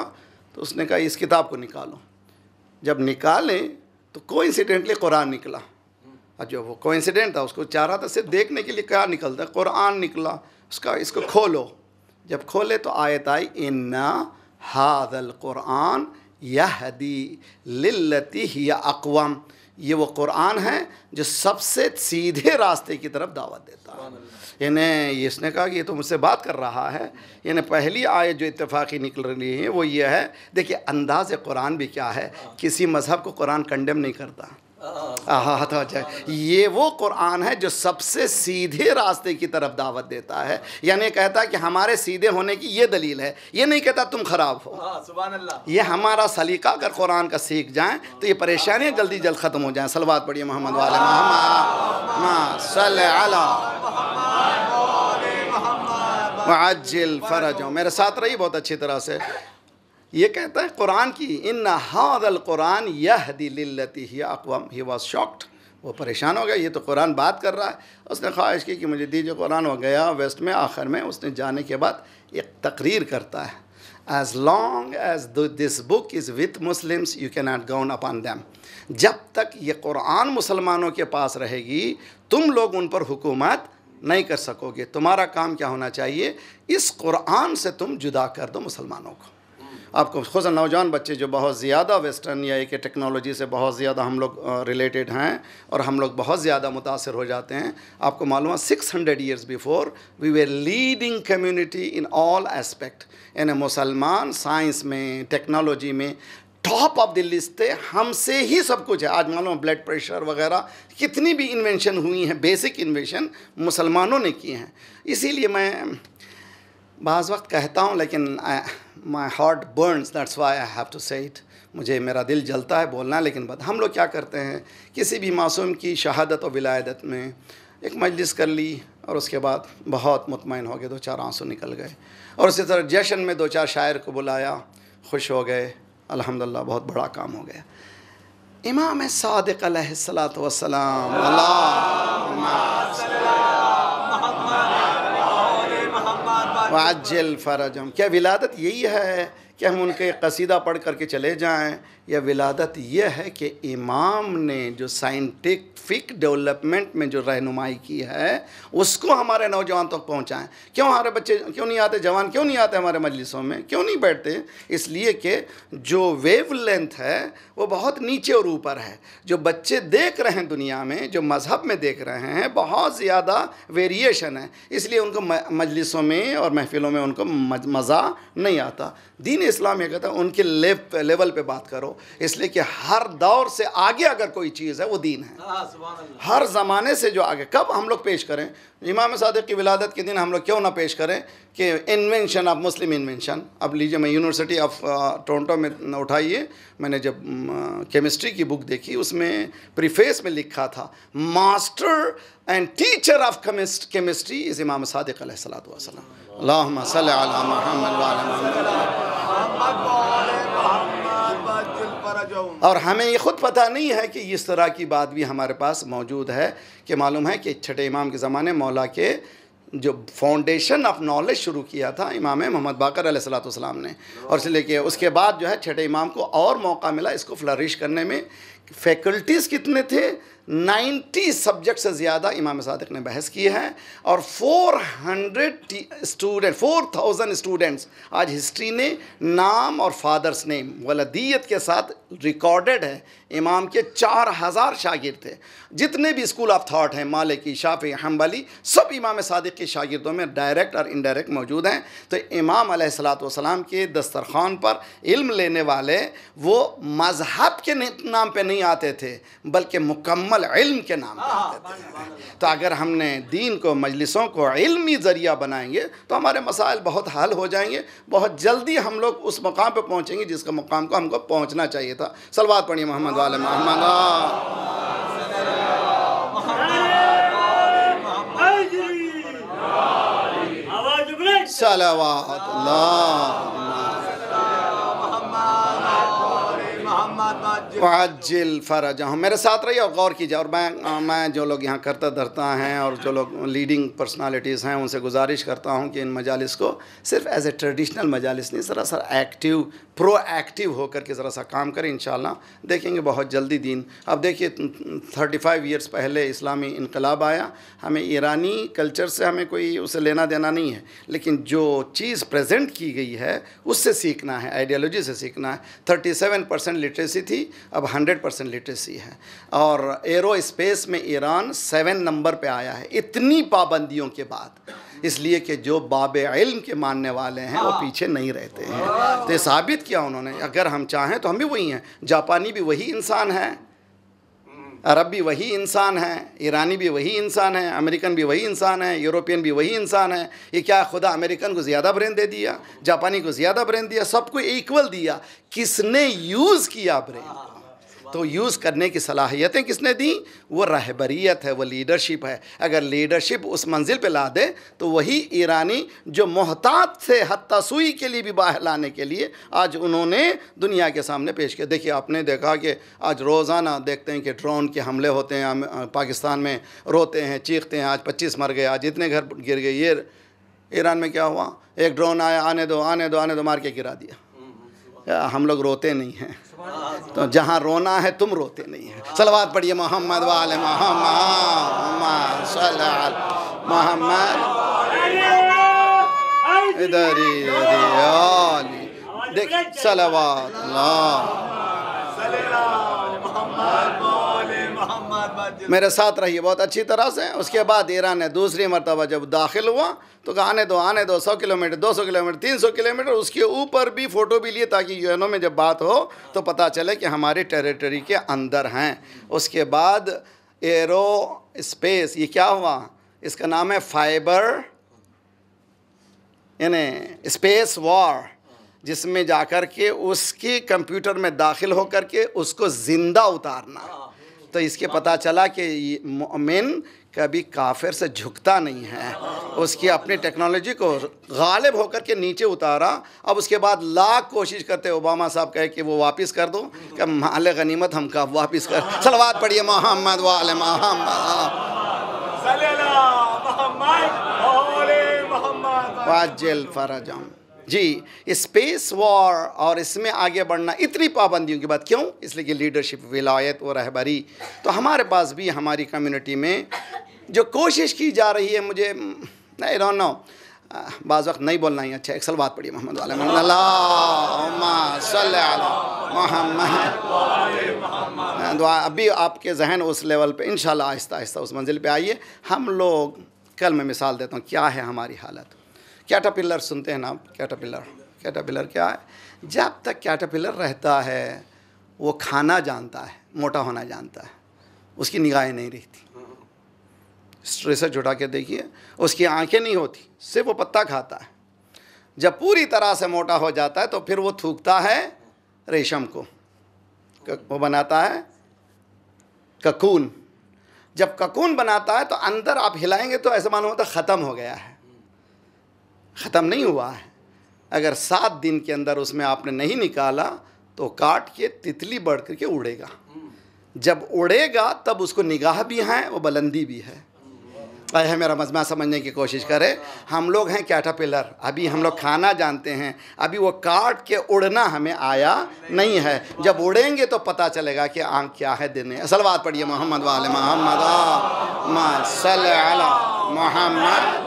तो उसने कहा इस किताब को निकालो। जब निकाले तो कोइंसिडेंटली कुरान निकला। और जो वो कोइंसिडेंट था, उसको चाह रहा था सिर्फ देखने के लिए, क्या निकलता है, कुरान निकला उसका। इसको खोलो, जब खोले तो आयत आई, इन्ना हादल कुरान यहदी लिल्लती हिया अक़वम। ये वो कुरान है जो सबसे सीधे रास्ते की तरफ दावत देता है। यानी इसने कहा कि ये तो मुझसे बात कर रहा है। यानी पहली आयत जो इत्तेफाकी निकल रही है वो ये है, देखिए अंदाज़ कुरान भी क्या है, किसी मज़हब को कुरान कंडेम नहीं करता। तो अच्छा, ये वो कुरान है जो सबसे सीधे रास्ते की तरफ दावत देता है। यानी कहता है कि हमारे सीधे होने की ये दलील है, ये नहीं कहता तुम खराब हो। सुभान अल्लाह। ये हमारा सलीका अगर कुरान का सीख जाएं तो ये परेशानियां जल्दी जल्द ख़त्म हो जाएं। सलवात पढ़िए मोहम्मद वाले मोहम्मद सल्लल्लाहु वअज्जिल फरजो। मेरे साथ रही बहुत अच्छी तरह से। ये कहता है कुरान की, इन्ना हादल कुरान यहदी लिल्लती हिया अक़वम। ही वाज शॉक्ड, वो परेशान हो गया, ये तो कुरान बात कर रहा है। उसने ख्वाहिश की कि मुझे दीजिए कुरान। हो गया वेस्ट में। आखिर में उसने जाने के बाद एक तकरीर करता है, as long as this book is with Muslims you can not govern upon them. जब तक ये कुरान मुसलमानों के पास रहेगी तुम लोग उन पर हुकूमत नहीं कर सकोगे। तुम्हारा काम क्या होना चाहिए, इस कुरान से तुम जुदा कर दो मुसलमानों को। आपको खुद नौजवान बच्चे जो बहुत ज़्यादा वेस्टर्न या एक टेक्नोलॉजी से बहुत ज़्यादा हम लोग रिलेटेड हैं और हम लोग बहुत ज़्यादा मुतासर हो जाते हैं। आपको मालूम है 600 years before we were leading community in all aspect. यानी मुसलमान साइंस में, टेक्नोलॉजी में टॉप ऑफ द लिस्ट थे, हमसे ही सब कुछ है। आज मालूम ब्लड प्रेशर वगैरह कितनी भी इन्वेंशन हुई हैं, बेसिक इन्वेंशन मुसलमानों ने किए हैं। इसीलिए मैं बाज़ वक्त कहता हूँ, लेकिन my heart burns, that's why I have to say it. मुझे, मेरा दिल जलता है बोलना, लेकिन बात हम लोग क्या करते हैं, किसी भी मासूम की शहादत और विलायत में एक मजलिस कर ली और उसके बाद बहुत मुतमईन हो गए, 2-4 आंसू निकल गए। और उसी तरह जश्न में 2-4 शायर को बुलाया, खुश हो गए, अल्हम्दुलिल्लाह बहुत बड़ा काम हो गया। इमाम सादिक अलैहिस्सलातु वस्सलाम, वअज्जिल फरजम। क्या विलादत यही है कि हम उनके कसीदा पढ़ करके चले जाएं, या विलादत ये है कि इमाम ने जो साइंटिफिक डेवलपमेंट में जो रहनुमाई की है उसको हमारे नौजवान तक पहुंचाएं। क्यों हमारे बच्चे क्यों नहीं आते, जवान क्यों नहीं आते हमारे मजलिसों में, क्यों नहीं बैठते? इसलिए कि जो वेव लेंथ है वो बहुत नीचे और ऊपर है। जो बच्चे देख रहे हैं दुनिया में, जो मज़हब में देख रहे हैं, बहुत ज़्यादा वेरिएशन है। इसलिए उनको मजलिसों में और महफिलों में उनको मज़ा नहीं आता। दीन इस्लाम ये कहता है उनके लेवल पे बात करो, इसलिए कि हर दौर से आगे अगर कोई चीज़ है वो दीन है। हर ज़माने से जो आगे, कब हम लोग पेश करें इमाम सादिक की विलादत के दिन, हम लोग क्यों ना पेश करें कि इन्वेंशन ऑफ मुस्लिम इन्वेंशन। अब लीजिए, मैं यूनिवर्सिटी ऑफ टोरंटो में उठाइए, मैंने जब केमिस्ट्री की बुक देखी उसमें प्रीफेस में लिखा था, master and teacher of chemistry is इमाम सादिक अलैहिस्सलातु वस्सलाम। अल्लाहुम्मा सल्लि अला मुहम्मद व अला मुहम्मद। और हमें ये ख़ुद पता नहीं है कि इस तरह की बात भी हमारे पास मौजूद है कि मालूम है कि छठे इमाम के ज़माने मौला के जो फाउंडेशन ऑफ नॉलेज शुरू किया था इमाम मोहम्मद बाकर अलैहिस्सलातु वस्सलाम ने, और इसलिए कि उसके बाद जो है छठे इमाम को और मौका मिला इसको फ्लरिश करने में। फैकल्टीज़ कितने थे, 90 सब्जेक्ट से ज़्यादा इमाम सादिक ने बहस की है, और 4,000 स्टूडेंट्स आज हिस्ट्री ने नाम और फादर्स नेम वलदियत के साथ रिकॉर्डेड है। इमाम के 4,000 शागिर्द थे। जितने भी स्कूल ऑफ थॉट हैं, मालिकी, शाफी, हम्बली, सब इमाम सादिक के शागिर्दों में डायरेक्ट और इनडायरेक्ट मौजूद हैं। तो इमाम अलैहिस्सलातु वस्सलाम के दस्तरखान पर इल्म लेने वाले वो मज़हब के नाम पे नहीं आते थे, बल्कि मुकम्मल इल्म के नाम पे आते थे। तो अगर हमने दीन को, मजलिसों को इल्मी ज़रिया बनाएंगे तो हमारे मसाइल बहुत हल हो जाएंगे। बहुत जल्दी हम लोग उस मकाम पे पहुँचेंगे जिसका मकाम को हमको पहुँचना चाहिए था। सलवात पढ़िए मोहम्मद वाले मोहम्मद। सलावत वाजिल फ़रजहम। मेरे साथ रहिए और गौर कीजिए। और मैं जो लोग यहाँ करता धरता हैं और जो लोग लीडिंग पर्सनालिटीज़ हैं उनसे गुजारिश करता हूँ कि इन मजालिस को सिर्फ एज ए ट्रेडिशनल मजालिस नहीं, ज़रा सा एक्टिव प्रोएक्टिव होकर के ज़रा सा काम करें। इंशाअल्लाह देखेंगे बहुत जल्दी दीन। अब देखिए 35 ईयर्स पहले इस्लामी इनकलाब आया। हमें ईरानी कल्चर से हमें कोई उसे लेना देना नहीं है, लेकिन जो चीज़ प्रेजेंट की गई है उससे सीखना है, आइडियोलॉजी से सीखना है। 37% लिटरेसी थी, अब 100% लिटरेसी है। और एरो स्पेस में ईरान 7 नंबर पे आया है इतनी पाबंदियों के बाद, इसलिए कि जो बाबे इल्म के मानने वाले हैं वो पीछे नहीं रहते हैं। तो ये साबित किया उन्होंने, अगर हम चाहें तो हम भी वही हैं। जापानी भी वही इंसान है, अरब भी वही इंसान है, ईरानी भी वही इंसान है, अमेरिकन भी वही इंसान है, यूरोपियन भी वही इंसान है। ये क्या खुदा अमेरिकन को ज़्यादा ब्रेन दे दिया, जापानी को ज़्यादा ब्रेन दिया, सबको इक्वल दिया? किसने यूज़ किया ब्रेन? तो यूज़ करने की सलाहियतें किसने दी? वो रहबरियत है, वो लीडरशिप है। अगर लीडरशिप उस मंजिल पे ला दे तो वही ईरानी जो मोहताज थे हत्ता सुई के लिए भी बाहर लाने के लिए आज उन्होंने दुनिया के सामने पेश किया। देखिए आपने देखा कि आज रोज़ाना देखते हैं कि ड्रोन के हमले होते हैं पाकिस्तान में, रोते हैं चीखते हैं, आज 25 मर गए, आज इतने घर गिर गए। ये ईरान में क्या हुआ? एक ड्रोन आया, आने दो आने दो आने दो, मार के गिरा दिया। हम लोग रोते नहीं हैं, तो जहाँ रोना है तुम रोते नहीं हैं। सलवात पढ़िए मोहम्मद वाले मोहम्मद सल्लल्लाहु मोहम्मद इधर ही देख सलवात मेरे साथ रहिए बहुत अच्छी तरह से। उसके बाद ईरान ने दूसरी मरतबा जब दाखिल हुआ तो कहा आने दो 100 किलोमीटर 200 किलोमीटर 300 किलोमीटर, उसके ऊपर भी फ़ोटो भी लिए ताकि यूएनओ में जब बात हो तो पता चले कि हमारे टेरिटरी के अंदर हैं। उसके बाद एरो स्पेस, ये क्या हुआ? इसका नाम है फाइबर यानी स्पेस वॉर, जिसमें जाकर के उसके कंप्यूटर में दाखिल होकर के उसको ज़िंदा उतारना। तो इसके पता चला कि मोमिन कभी काफिर से झुकता नहीं है, उसकी अपनी टेक्नोलॉजी को गालिब होकर के नीचे उतारा। अब उसके बाद लाख कोशिश करते ओबामा साहब कहे कि वो वापस कर दो, कि माल गनीमत हम कब वापस कर। सलवात पढ़िए मोहम्मद वाले मोहम्मद वाजिल फरजम। जी, स्पेस वॉर और इसमें आगे बढ़ना इतनी पाबंदियों के बाद क्यों? इसलिए कि लीडरशिप, विलायत और रहबरी। तो हमारे पास भी हमारी कम्युनिटी में जो कोशिश की जा रही है, मुझे नहीं डोंट नो, बाज़ वक्त नहीं बोलना ही अच्छा। एक सलवात पढ़िए मोहम्मद वाले मोहम्मद। अभी आपके जहन उस लेवल पे इंशाल्लाह आहिस्ता आहिस्ता उस मंजिल पे आइए। हम लोग कल मैं मिसाल देता हूँ क्या है हमारी हालत। कैटरपिलर सुनते हैं ना आप? कैटरपिलर क्या है? जब तक कैटरपिलर रहता है वो खाना जानता है, मोटा होना जानता है, उसकी निगाहें नहीं रहती। रिसर्च उठा के देखिए, उसकी आंखें नहीं होती, सिर्फ वो पत्ता खाता है। जब पूरी तरह से मोटा हो जाता है तो फिर वो थूकता है रेशम को, वो बनाता है ककून। जब ककून बनाता है तो अंदर आप हिलाएंगे तो ऐसा मालूम होता है ख़त्म हो गया है। ख़त्म नहीं हुआ है। अगर 7 दिन के अंदर उसमें आपने नहीं निकाला तो काट के तितली बढ़ करके उड़ेगा। जब उड़ेगा तब उसको निगाह भी है, वो बुलंदी भी है। है मेरा मजमा समझने की कोशिश करें। हम लोग हैं कैटरपिलर, अभी हम लोग खाना जानते हैं, अभी वो काट के उड़ना हमें आया नहीं है। जब उड़ेंगे तो पता चलेगा कि आंख क्या है दिन है। सलवात पढ़िए मोहम्मद वाले मोहम्मद मोहम्मद।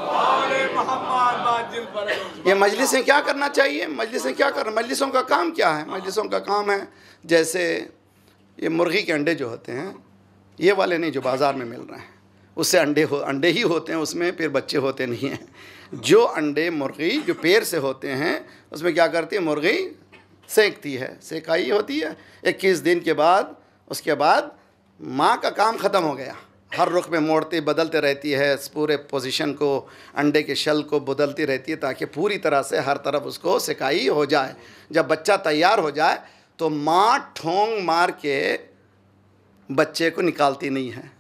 ये मजलिसें क्या करना चाहिए? मजलिसें क्या कर, मजलिसों का काम क्या है? मजलिसों का काम है जैसे ये मुर्गी के अंडे जो होते हैं, ये वाले नहीं जो बाज़ार में मिल रहे हैं, उससे अंडे ही होते हैं, उसमें फिर बच्चे होते नहीं हैं। जो अंडे मुर्गी जो पैर से होते हैं उसमें क्या करती है मुर्गी? सेकती है, सेकाई होती है। 21 दिन के बाद उसके बाद माँ का काम ख़त्म हो गया। हर रुख में मोड़ती बदलते रहती है, पूरे पोजीशन को, अंडे के शल को बदलती रहती है ताकि पूरी तरह से हर तरफ उसको सेकाई हो जाए। जब बच्चा तैयार हो जाए तो माँ ठोंग मार के बच्चे को निकालती नहीं है।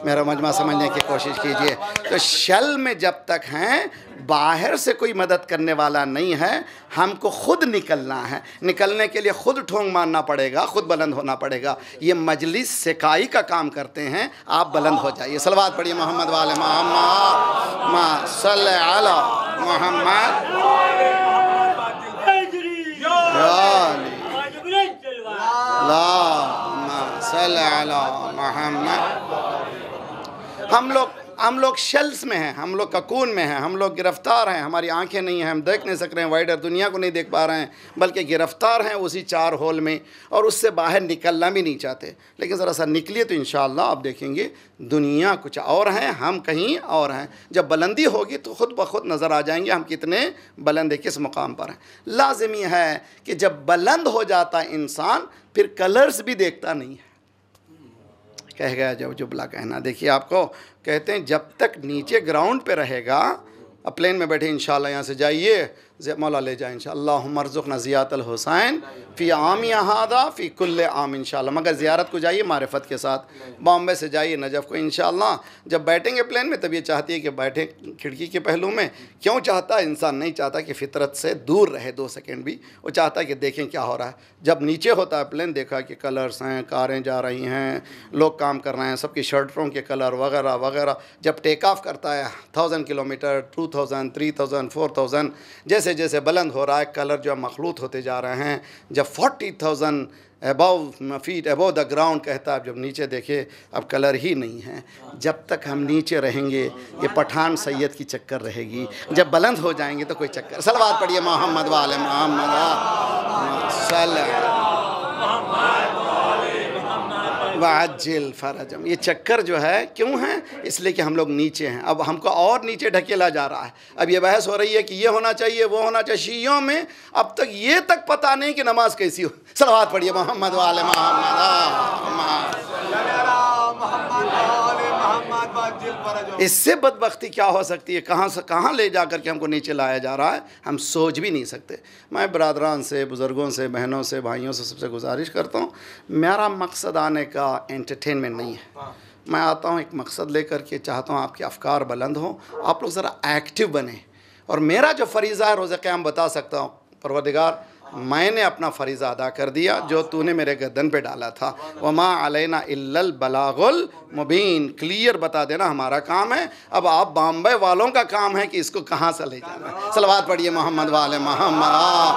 मेरा मजमा समझने की कोशिश कीजिए। तो शल में जब तक हैं, बाहर से कोई मदद करने वाला नहीं है, हमको खुद निकलना है। निकलने के लिए खुद ठोंग मारना पड़ेगा, खुद बुलंद होना पड़ेगा। ये मजलिस सिकाई का काम करते हैं, आप बुलंद हो जाइए। सलवात पढ़िए मोहम्मद वाले मोहम्मद मा सल्ले अला मोहम्मद सल्ले अला मोहम्मद। हम लोग शेल्स में हैं, हम लोग ककून में हैं, हम लोग गिरफ्तार हैं। हमारी आंखें नहीं हैं, हम देख नहीं सक रहे हैं, वाइडर दुनिया को नहीं देख पा रहे हैं, बल्कि गिरफ्तार हैं उसी 4 होल में, और उससे बाहर निकलना भी नहीं चाहते। लेकिन ज़रा सा निकलिए तो इंशाअल्लाह आप देखेंगे दुनिया कुछ और है, हम कहीं और हैं। जब बुलंदी होगी तो ख़ुद ब खुद नज़र आ जाएंगे हम कितने बुलंद, किस मुकाम पर हैं। लाज़मी है कि जब बुलंद हो जाता है इंसान, फिर कलर्स भी देखता नहीं है। कह गया जब जुबला कहना। देखिए आपको कहते हैं जब तक नीचे ग्राउंड पे रहेगा, अब प्लेन में बैठे इंशाल्लाह यहाँ से जाइए, मौला ले जाए इंशाअल्लाह, मरज़ुक़ना ज़ियारतल हुसैन फ़ी आम हादा फ़ी कुल्ले आम इंशाअल्लाह। मगर ज़ियारत को जाइए मारिफत के साथ। बॉम्बे से जाइए नजफ़ को इंशाअल्लाह। जब बैठेंगे प्लेन में तब ये चाहती है कि बैठे खिड़की के पहलू में। क्यों चाहता है इंसान? नहीं चाहता कि फ़ितरत से दूर रहे 2 सेकंड भी, वो चाहता है कि देखें क्या हो रहा है। जब नीचे होता है प्लेन, देखा कि कलर्स हैं, कारें जा रही हैं, लोग काम कर रहे हैं, सबकी शर्टों के कलर वगैरह वगैरह। जब टेक ऑफ करता है 1000 किलोमीटर, 2000, 3000, 4000, जैसे जैसे बुलंद हो रहा है, कलर जो मखलूत होते जा रहे हैं। जब 40,000 above feet above the ground कहता है, जब नीचे देखे अब कलर ही नहीं है। जब तक हम नीचे रहेंगे ये पठान सैयद की चक्कर रहेगी, जब बुलंद हो जाएंगे तो कोई चक्कर। सलवात पढ़िए मोहम्मद वाले मोहम्मद वाजिल फरजम। ये चक्कर जो है क्यों है? इसलिए कि हम लोग नीचे हैं। अब हमको और नीचे ढकेला जा रहा है। अब ये बहस हो रही है कि ये होना चाहिए, वो होना चाहिए। शियों में अब तक ये तक पता नहीं कि नमाज कैसी हो। सलवात पढ़िए मोहम्मद वाले मोहम्मद। इससे बदबख्ती क्या हो सकती है? कहाँ से कहाँ ले जा कर के हमको नीचे लाया जा रहा है, हम सोच भी नहीं सकते। मैं बरादरान से, बुज़ुर्गों से, बहनों से, भाइयों से सबसे गुजारिश करता हूँ, मेरा मकसद आने का एंटरटेनमेंट नहीं है। मैं आता हूँ एक मकसद लेकर के, चाहता हूँ आपके अफ़कार बुलंद हो, आप लोग ज़रा एक्टिव बने। और मेरा जो फ़रीज़ा है रोज़े क़याम बता सकता हूँ, परवरदिगार मैंने अपना फ़रीज़ा अदा कर दिया जो तूने मेरे गर्दन पे डाला था। वमा अलैना इल्लल बलागुल मुबीन, क्लियर बता देना हमारा काम है। अब आप बॉम्बे वालों का काम है कि इसको कहाँ से ले जाना है। सलवात पढ़िए मोहम्मद वाले मोहम्मद।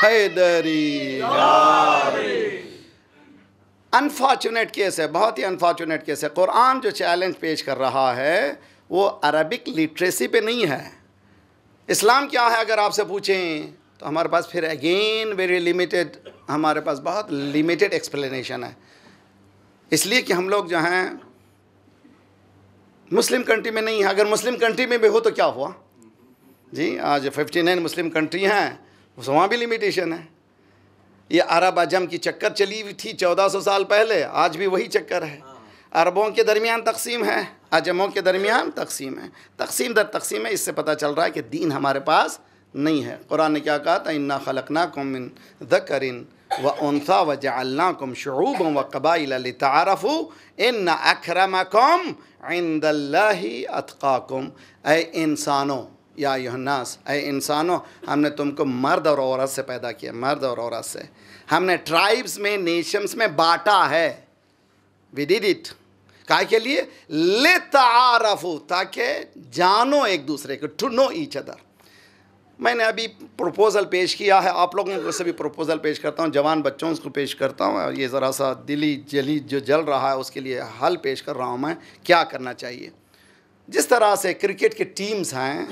हैदरी अनफॉर्चुनेट केस है, बहुत ही अनफॉर्चुनेट केस है। कुरान जो चैलेंज पेश कर रहा है वो अरबिक लिटरेसी पे नहीं है। इस्लाम क्या है अगर आपसे पूछें तो हमारे पास फिर अगेन वेरी लिमिटेड, हमारे पास बहुत लिमिटेड एक्सप्लेनेशन है। इसलिए कि हम लोग जो हैं मुस्लिम कंट्री में नहीं है। अगर मुस्लिम कंट्री में भी हो तो क्या हुआ जी? आज 59 मुस्लिम कंट्री हैं, वहाँ भी लिमिटेशन है। ये अरब अजम की चक्कर चली हुई थी 1400 साल पहले, आज भी वही चक्कर है। अरबों के दरमियान तकसीम है, अजमों के दरमियान तकसीम है, तकसीम दर तकसीम है। इससे पता चल रहा है कि दीन हमारे पास नहीं है। कुरान ने क्या कहा था? इन्ना खलकनाकुम मिन ज़करिन व उन्सा व जअलनाकुम शुऊबन व क़बाइल लितआरफू इन्ना अक्रमकुम इंदल्लाहि अत्क़ाकुम। ऐ इंसानों, या युहन्नास, ऐ इंसानों, हमने तुमको मर्द और औरत से पैदा किया, मर्द और औरत से। हमने ट्राइब्स में, नेशंस में बांटा है। वी डिड इट काय के लिए? ले तारफू, ताकि जानो एक दूसरे को, टू नो ईच अदर। मैंने अभी प्रपोज़ल पेश किया है, आप लोगों को से भी प्रपोज़ल पेश करता हूँ, जवान बच्चों को पेश करता हूँ। और ये ज़रा सा दिली जली जो जल रहा है उसके लिए हल पेश कर रहा हूँ मैं, क्या करना चाहिए। जिस तरह से क्रिकेट की टीम्स हैं,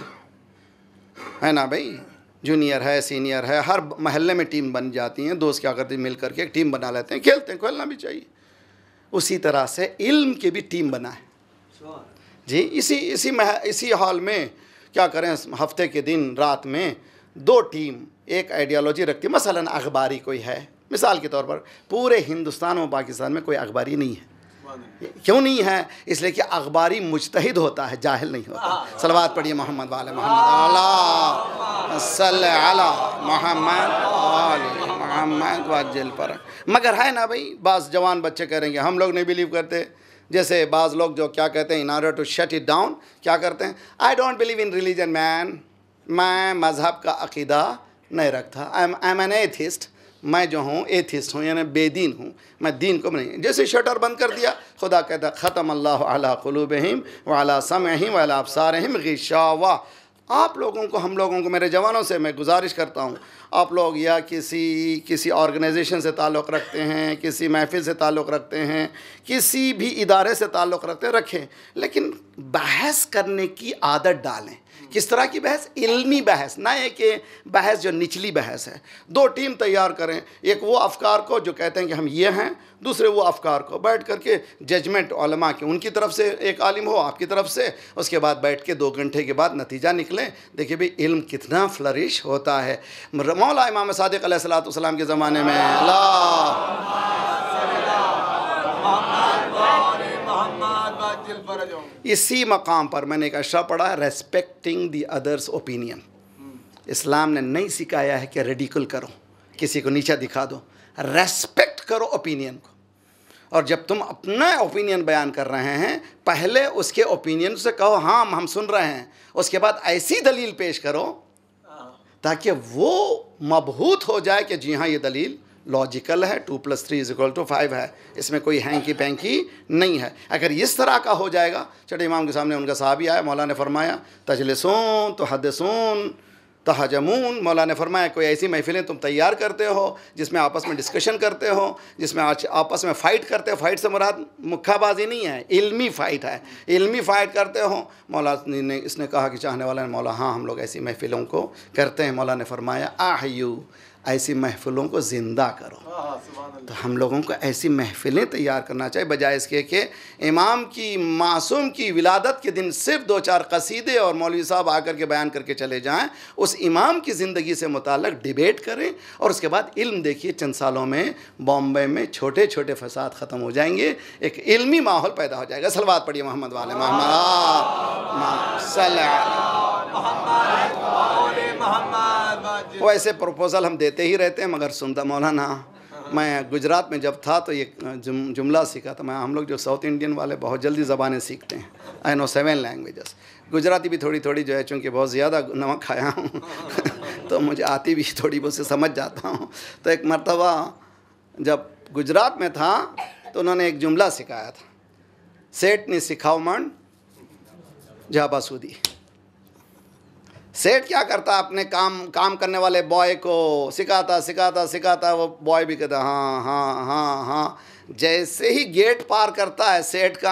है ना भाई, जूनियर है, सीनियर है, हर महल्ले में टीम बन जाती हैं। दोस्त क्या करते हैं, मिल करके एक टीम बना लेते हैं, खेलते हैं, खेलना भी चाहिए। उसी तरह से इल्म की भी टीम बना है जी। इसी हॉल में क्या करें, हफ्ते के दिन रात में 2 टीम एक आइडियोलॉजी रखती है। मसलन अखबारी कोई है, मिसाल के तौर पर पूरे हिंदुस्तान और पाकिस्तान में कोई अखबारी नहीं है। क्यों नहीं है? इसलिए कि अखबारी मुजतहिद होता है, जाहिल नहीं होता। सलवात पढ़िए मोहम्मद वाले मोहम्मद। अल्लाह सल्ले अला मोहम्मद। मोहम्मद वाजिल पर। मगर है ना भाई, बास जवान बच्चे करेंगे हम लोग नहीं बिलीव करते। जैसे बाज़ लोग जो क्या कहते हैं, in order to shut it down क्या करते हैं, I don't believe in religion man, मैं मज़हब का अक़ीदा नहीं रखता, आई एम एन एथिस्ट, मैं जो हूँ एथिस्ट हूँ यानी बेदीन हूँ, मैं दीन को नहीं। जैसे शटर बंद कर दिया, खुदा कहता ख़त्म अल्लाहु अला क़ुलूबिहिम व अला समइहिम व अला अब्सारिहिम ग़िशावा। आप लोगों को, हम लोगों को, मेरे जवानों से मैं गुजारिश करता हूँ, आप लोग या किसी ऑर्गेनाइजेशन से ताल्लुक़ रखते हैं, किसी महफ़िल से ताल्लुक़ रखते हैं, किसी भी इदारे से ताल्लुक़ रखें, लेकिन बहस करने की आदत डालें। किस तरह की बहस? इल्मी बहस, ना है कि बहस जो निचली बहस है। दो टीम तैयार करें, एक वो अफकार को जो कहते हैं कि हम ये हैं, दूसरे वो अफकार को, बैठ करके जजमेंट उलमा की, उनकी तरफ से एक आलिम हो, आपकी तरफ से, उसके बाद बैठ के 2 घंटे के बाद नतीजा निकले। देखिए भाई इल्म कितना फ्लरिश होता है। मौला इमाम सादिक़ अलैहिस्सलाम के ज़माने में इसी मकाम पर मैंने एक अशरा पढ़ा है, रेस्पेक्टिंग द अदर्स ओपिनियन। इस्लाम ने नहीं सिखाया है कि रेडिकल करो, किसी को नीचा दिखा दो, रेस्पेक्ट करो ओपिनियन को। और जब तुम अपना ओपिनियन बयान कर रहे हैं, पहले उसके ओपिनियन से कहो हाँ हम सुन रहे हैं, उसके बाद ऐसी दलील पेश करो ताकि वो मबहूत हो जाए कि जी हाँ ये दलील लॉजिकल है, 2 + 3 = 5 है, इसमें कोई हैंकी पैंकी नहीं है। अगर इस तरह का हो जाएगा, चटे इमाम के सामने उनका साहबी आया, मौला ने फरमाया तजलिसून तुहद्दिसून तहजमून। मौला ने फरमाया कोई ऐसी महफिलें तुम तैयार करते हो जिसमें आपस में डिस्कशन करते हो, जिसमें आपस में फ़ाइट करते हो। फ़ाइट से मुराद मुक्काबाजी नहीं है, इल्मी फ़ाइट है, इल्मी फ़ाइट करते हो। मौला ने इसने कहा कि चाहने वाला ने, मौला हाँ हम लोग ऐसी महफिलों को करते हैं। मौला ने फरमाया आहयू, ऐसी महफिलों को ज़िंदा करो। तो हम लोगों को ऐसी महफिलें तैयार करना चाहिए, बजाय इसके कि इमाम की मासूम की विलादत के दिन सिर्फ 2-4 कसीदे और मौलवी साहब आकर के बयान करके चले जाएं। उस इमाम की ज़िंदगी से मुताल्लिक़ डिबेट करें और उसके बाद इल्म। देखिए चंद सालों में बॉम्बे में छोटे छोटे फसाद ख़त्म हो जाएंगे, एक इल्मी माहौल पैदा हो जाएगा। सलवात पढ़िए मोहम्मद वाले मोहम्मद। वैसे प्रपोज़ल हम देते ही रहते हैं, मगर सुनता मौलाना। मैं गुजरात में जब था तो ये जुमला सीखा था। हम लोग जो साउथ इंडियन वाले बहुत जल्दी ज़बानें सीखते हैं। I know 7 languages. गुजराती भी थोड़ी थोड़ी जो है, चूँकि बहुत ज़्यादा नमक खाया हूँ तो मुझे आती भी थोड़ी बहुत से समझ जाता हूँ। तो एक मरतबा जब गुजरात में था तो उन्होंने एक जुमला सिखाया था, सेठ ने सिखाओ मन जाबासूदी। सेठ क्या करता, अपने काम करने वाले बॉय को सिखाता, वो बॉय भी कहता हाँ हाँ हाँ हाँ। जैसे ही गेट पार करता है सेठ का,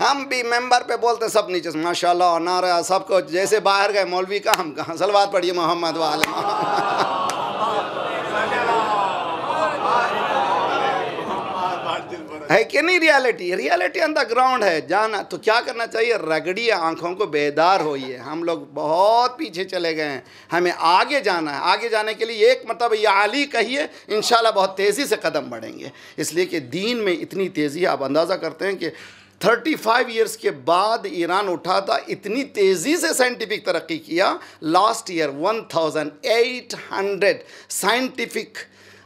हम भी मेंबर पे बोलते सब नीचे माशाल्लाह नारा सबको, जैसे बाहर गए मौलवी का हम कहाँ। सलवात पढ़िए मोहम्मद वाले है कि नहीं। रियलिटी ऑन द ग्राउंड है। जाना तो क्या करना चाहिए, रगड़िए आंखों को, बेदार होइए। हम लोग बहुत पीछे चले गए हैं, हमें आगे जाना है। आगे जाने के लिए एक मतलब या अली कहिए, इंशाल्लाह बहुत तेज़ी से कदम बढ़ेंगे। इसलिए कि दीन में इतनी तेज़ी, आप अंदाज़ा करते हैं कि 35 ईयर्स के बाद ईरान उठा था, इतनी तेज़ी से साइंटिफिक तरक्की किया। Last year 1800 scientific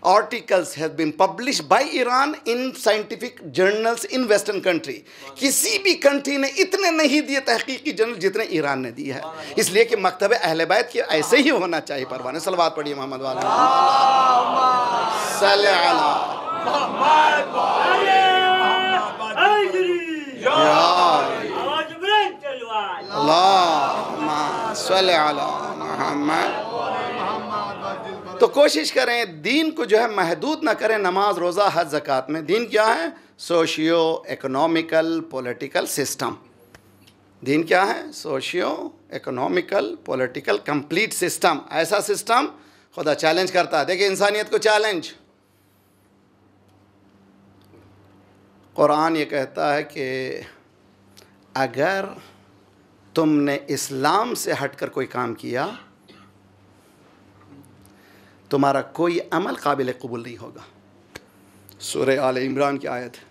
articles have been published by Iran in scientific journals in Western country। किसी भी कंट्री ने इतने नहीं दिए तहकीकी जर्नल जितने ईरान ने दिए है। इसलिए कि मकतब अहले बैत के ऐसे ही होना चाहिए। परवाने सलवात पढ़िए मोहम्मद वाले तो कोशिश करें दीन को जो है महदूद ना करें। नमाज, रोज़ा, हज, ज़कात में दीन क्या है? Socio economical political system. दीन क्या है? Socio economical political complete system. ऐसा सिस्टम खुदा चैलेंज करता है। देखिए इंसानियत को चैलेंज। कुरान ये कहता है कि अगर तुमने इस्लाम से हटकर कोई काम किया, तुम्हारा कोई अमल काबिल कबूल नहीं होगा। सूरह आल इमरान की आयत है।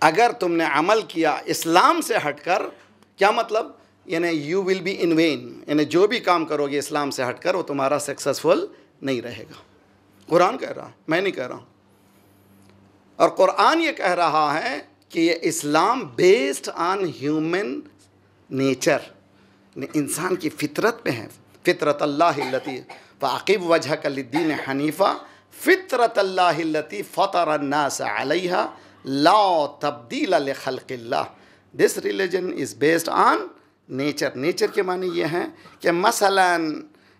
अगर तुमने अमल किया इस्लाम से हटकर, क्या मतलब? यानी you will be in when, यानी जो भी काम करोगे इस्लाम से हटकर वो तुम्हारा सक्सेसफुल नहीं रहेगा। कुरान कह रहा, मैं नहीं कह रहा हूँ। और कुरान ये कह रहा है कि ये इस्लाम बेस्ड ऑन ह्यूमन नेचर, इंसान की फितरत पे है। फितरत अल्लाहिल्लती फ़ाक़िब वजहक लिद्दीन हनीफ़ा फितरत अल्लाहिल्लती फ़तरन्नास अलैहा ला तब्दील लिखल्क़िल्लाह। This religion is based on nature. Nature के माने ये हैं कि मसलन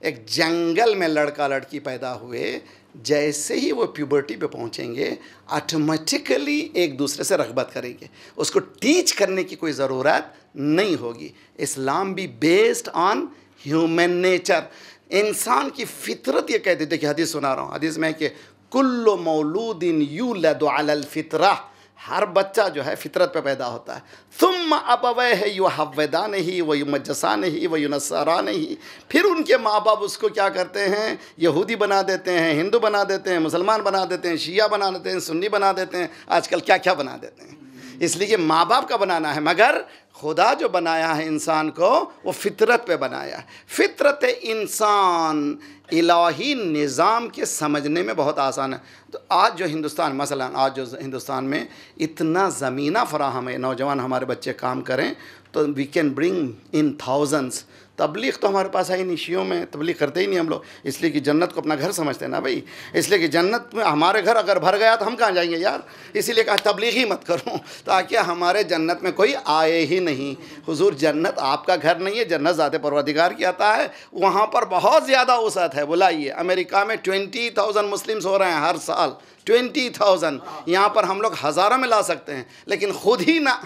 एक जंगल में लड़का लड़की पैदा हुए, जैसे ही वो प्यूबर्टी पे पहुंचेंगे ऑटोमेटिकली एक दूसरे से रग़बत करेंगे, उसको टीच करने की कोई ज़रूरत नहीं होगी। इस्लाम भी बेस्ड ऑन ह्यूमन नेचर, इंसान की फितरत ये कहते। देखिए हदीस सुना रहा हूँ, हदीस में कि कुल्लु मौलूदिन यूलदु अलल फितरा, हर बच्चा जो है फितरत पे पैदा होता है। सुम्मा अबवैह युहव्विदानिही व युमज्जिसानिही व युनस्सरानिही, फिर उनके माँ बाप उसको क्या करते हैं, यहूदी बना देते हैं, हिंदू बना देते हैं, मुसलमान बना देते हैं, शिया बना देते हैं, सुन्नी बना देते हैं, आजकल क्या क्या बना देते हैं। इसलिए कि माँ बाप का बनाना है, मगर खुदा जो बनाया है इंसान को वो फितरत पे बनाया है। फितरत इंसान इलाही निज़ाम के समझने में बहुत आसान है। तो आज जो हिंदुस्तान, मसलन आज जो हिंदुस्तान में इतना ज़मीना फराहम है, नौजवान हमारे बच्चे काम करें तो we can bring in thousands. तबलीग तो हमारे पास है नहीं, शियों में तबलीग करते ही नहीं हम लोग, इसलिए कि जन्नत को अपना घर समझते हैं ना भाई। इसलिए कि जन्नत में हमारे घर अगर भर गया तो हम कहाँ जाएंगे यार, इसीलिए कहा तबलीग ही मत करो ताकि हमारे जन्नत में कोई आए ही नहीं। हुजूर जन्नत आपका घर नहीं है, जन्नत ज़ाते परवरदिगार की आता है, वहाँ पर बहुत ज़्यादा वसअत है। बुलाइए, अमेरिका में 20,000 मुस्लिम्स हो रहे हैं हर साल, 20,000। यहाँ पर हम लोग हज़ारों में ला सकते हैं, लेकिन खुद ही ना।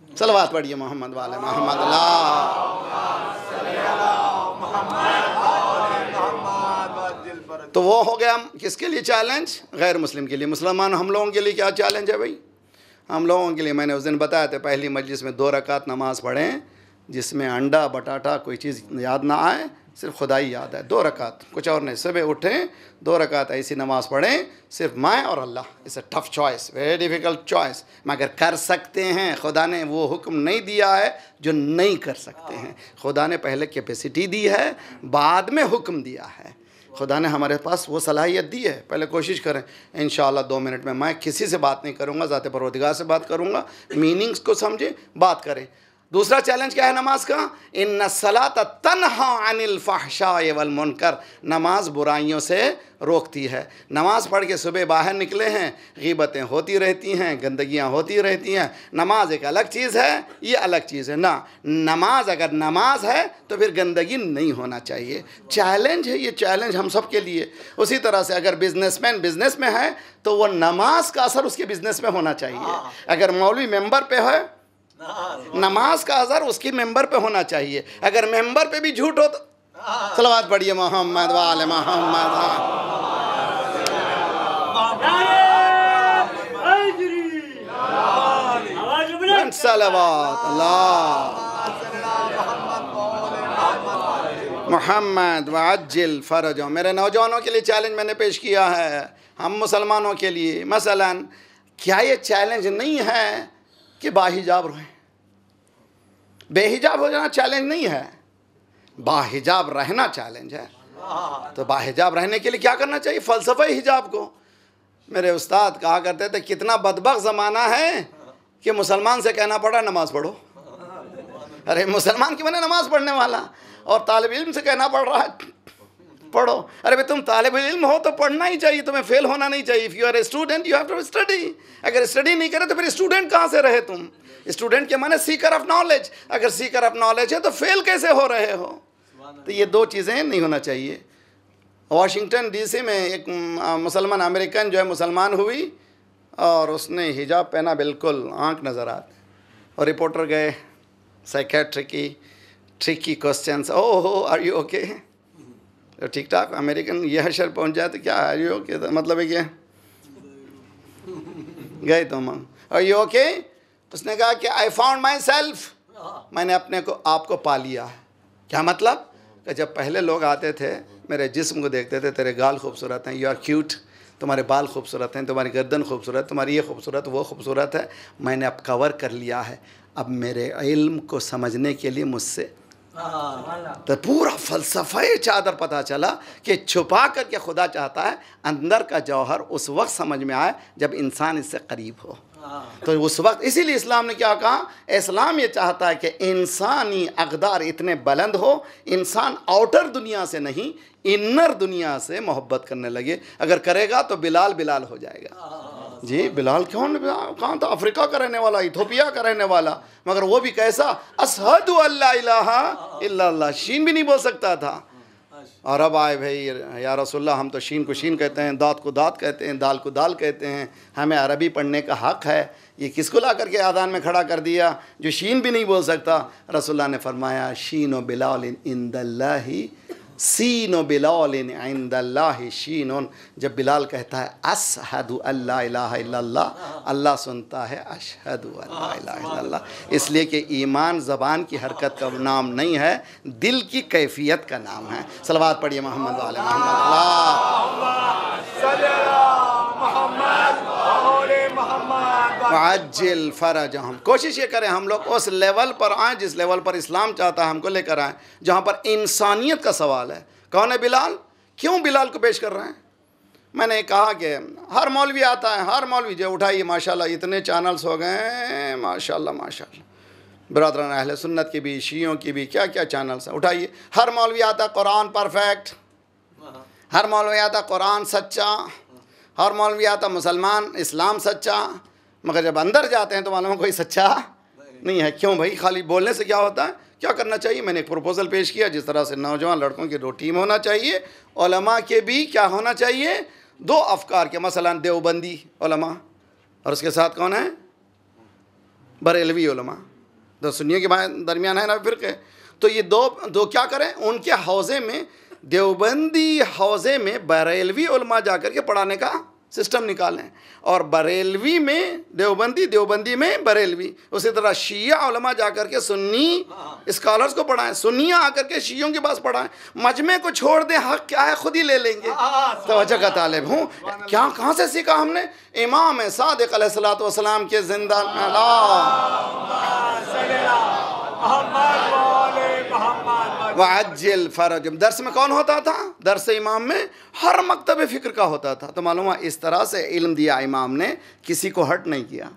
सलवात पढ़िए मोहम्मद वाले मोहम्मद ला। तो वो हो गया किसके लिए चैलेंज, गैर मुस्लिम के लिए। मुसलमान हम लोगों के लिए क्या चैलेंज है भाई, हम लोगों के लिए मैंने उस दिन बताया था, पहली मजलिस में 2 रकात नमाज़ पढ़ें जिसमें अंडा बटाटा कोई चीज़ याद ना आए, सिर्फ खुदाई याद है। 2 रकात, कुछ और नहीं। सुबह उठें 2 रकात ऐसी नमाज़ पढ़ें, सिर्फ मैं और Allah. It's a tough choice, very difficult choice, मगर कर सकते हैं। खुदा ने वो हुक्म नहीं दिया है जो नहीं कर सकते हैं। खुदा ने पहले कैपेसिटी दी है, बाद में हुक्म दिया है। खुदा ने हमारे पास वो सलाहियत दी है। पहले कोशिश करें। इंशाअल्लाह 2 मिनट में मैं किसी से बात नहीं करूँगा, ज़ाते परवरदिगार से बात करूँगा। मीनिंग्स को समझें, बात करें। दूसरा चैलेंज क्या है नमाज का, इन्ना सलात तन्हा अनिल फ़हशाए वल मुनकर, नमाज बुराइयों से रोकती है। नमाज पढ़ के सुबह बाहर निकले हैं, ग़ीबतें होती रहती हैं, गंदगियाँ होती रहती हैं। नमाज एक अलग चीज़ है, ये अलग चीज़ है ना। नमाज अगर नमाज है तो फिर गंदगी नहीं होना चाहिए। चैलेंज है ये, चैलेंज हम सब के लिए। उसी तरह से अगर बिजनेसमैन बिजनेस में है तो वो नमाज का असर उसके बिजनेस में होना चाहिए। अगर मौलवी मेंबर पे है, नमाज का असर उसकी मेंबर पे होना चाहिए। अगर मेंबर पे भी झूठ हो तो सलवात पढ़िए मोहम्मद वाले मोहम्मद। सलवात मोहम्मद वअज्जिल फरजो। मेरे नौजवानों के लिए चैलेंज मैंने पेश किया है, हम मुसलमानों के लिए। मसलन क्या ये चैलेंज नहीं है कि बाहिजाब रहें? बेहिजाब हो जाना चैलेंज नहीं है, बाहिजाब रहना चैलेंज है। तो बाहिजाब रहने के लिए क्या करना चाहिए, फ़लसफ़ा हिजाब को। मेरे उस्ताद कहा करते थे कितना बदबख्त ज़माना है कि मुसलमान से कहना पड़ा नमाज़ पढ़ो। अरे मुसलमान की मैंने नमाज़ पढ़ने वाला, और तालिब इल्म से कहना पड़ रहा है पढ़ो। अरे भाई तुम तालिब इल्म हो तो पढ़ना ही चाहिए, तुम्हें फेल होना नहीं चाहिए। If you are a student you have to study. अगर स्टडी नहीं करे तो फिर स्टूडेंट कहाँ से रहे तुम? स्टूडेंट के माने सीकर ऑफ नॉलेज। अगर सीकर ऑफ नॉलेज है तो फेल कैसे हो रहे हो? तो ये 2 चीज़ें नहीं होना चाहिए। वाशिंगटन डीसी में एक मुसलमान अमेरिकन जो है मुसलमान हुई और उसने हिजाब पहना, बिल्कुल आँख नज़र आते, और रिपोर्टर गए, tricky questions, oh are you okay, तो ठीक ठाक अमेरिकन ये हशर पहुंच जाए तो क्या आर यू ओके, तो मतलब है क्या गए तो हम आर यू ओके। उसने कहा कि आई फाउंड माई सेल्फ, मैंने अपने को आपको पा लिया है। क्या मतलब कि जब पहले लोग आते थे मेरे जिस्म को देखते थे, तेरे गाल खूबसूरत हैं, यू आर क्यूट, तुम्हारे बाल खूबसूरत हैं, तुम्हारी गर्दन खूबसूरत, तुम्हारी ये खूबसूरत, वो खूबसूरत है, मैंने अब कवर कर लिया है, अब मेरे इल्म को समझने के लिए मुझसे तो पूरा फ़लसफ़ा चादर पता चला कि छुपा करके खुदा चाहता है अंदर का जौहर उस वक्त समझ में आए जब इंसान इससे करीब हो। तो उस वक्त इसीलिए इस्लाम ने क्या कहा, इस्लाम ये चाहता है कि इंसानी अक़दार इतने बुलंद हो, इंसान आउटर दुनिया से नहीं इनर दुनिया से मोहब्बत करने लगे। अगर करेगा तो बिलाल बिलाल हो जाएगा। जी बिलाल कहाँ था, अफ्रीका का रहने वाला, इथोपिया का रहने वाला, मगर वो भी कैसा, अशहदु अल्ला इलाहा इल्लल्लाह, शीन भी नहीं बोल सकता था। और अब आए भाई या रसूलल्लाह, हम तो शीन को शीन कहते हैं, दात को दात कहते हैं, दाल को दाल कहते हैं, हमें अरबी पढ़ने का हक़ है। ये किसको ला करके आदान में खड़ा कर दिया जो शीन भी नहीं बोल सकता। रसूलुल्लाह ने फरमाया शीन व बिलाल इंदल्लाहि सीन व बिलाल इंदल्लाहि शीन। जब बिलाल कहता है अशहदु अल्ला इलाहा इल्लल्लाह, अल्लाह सुनता है अशहदु अल्ला इलाहा इल्लल्लाह। इसलिए कि ईमान ज़बान की हरकत का नाम नहीं है, दिल की कैफियत का नाम है। सलवात पढ़िए मोहम्मद वाले अज्जिल फ़रज। हम कोशिश ये करें हम लोग उस लेवल पर आएँ जिस लेवल पर इस्लाम चाहता है हमको लेकर आएँ, जहाँ पर इंसानियत का सवाल है। कौन है बिलाल, क्यों बिलाल को पेश कर रहे हैं। मैंने कहा कि हर मौलवी आता है, हर मौलवी जो उठाइए माशाल्लाह, इतने चैनल्स हो गए हैं माशाल्लाह माशाल्लाह, बिरादरान अहले सुन्नत की भी, शियों की भी, क्या क्या चैनल्स हैं, उठाइए। हर मौलवी आता है कुरान परफेक्ट, हर मौलवी आता कुरान सच्चा, हर मौलवी आता मुसलमान इस्लाम सच्चा, मगर जब अंदर जाते हैं तो मालूम कोई सच्चा नहीं है। क्यों भाई, खाली बोलने से क्या होता है, क्या करना चाहिए। मैंने एक प्रपोज़ल पेश किया, जिस तरह से नौजवान लड़कों की 2 टीम होना चाहिए, उलमा के भी क्या होना चाहिए, 2 अफकार के, मसलन देवबंदी उलमा और उसके साथ कौन है, बरेलवी उलमा, 2 सुन्नियों के दरमियान है ना फ़िरक़े। तो ये दो क्या करें, उनके हौज़े में, देवबंदी हौज़े में बरेलवी उलमा जा कर के पढ़ाने का सिस्टम निकालें, और बरेलवी में देवबंदी, देवबंदी में बरेलवी। उसी तरह शिया उलमा जा कर के सुन्नी स्कॉलर्स को पढ़ाएं, सुन्नियाँ आकर के शियों के पास पढ़ाएं। मजमे को छोड़ दें, हक़ क्या है खुद ही ले लेंगे। तवज्जो का तालिब हूँ, क्या कहाँ से सीखा हमने, इमाम सादिक़ अलैहिस्सलातु वस्सलाम के जिंदा वअज्जिल फ़रज। दर्स में कौन होता था, दर्स इमाम में हर मकतब फ़िक्र का होता था। तो मालूम है इस तरह से इल्म दिया इमाम ने, किसी को हर्ट नहीं किया,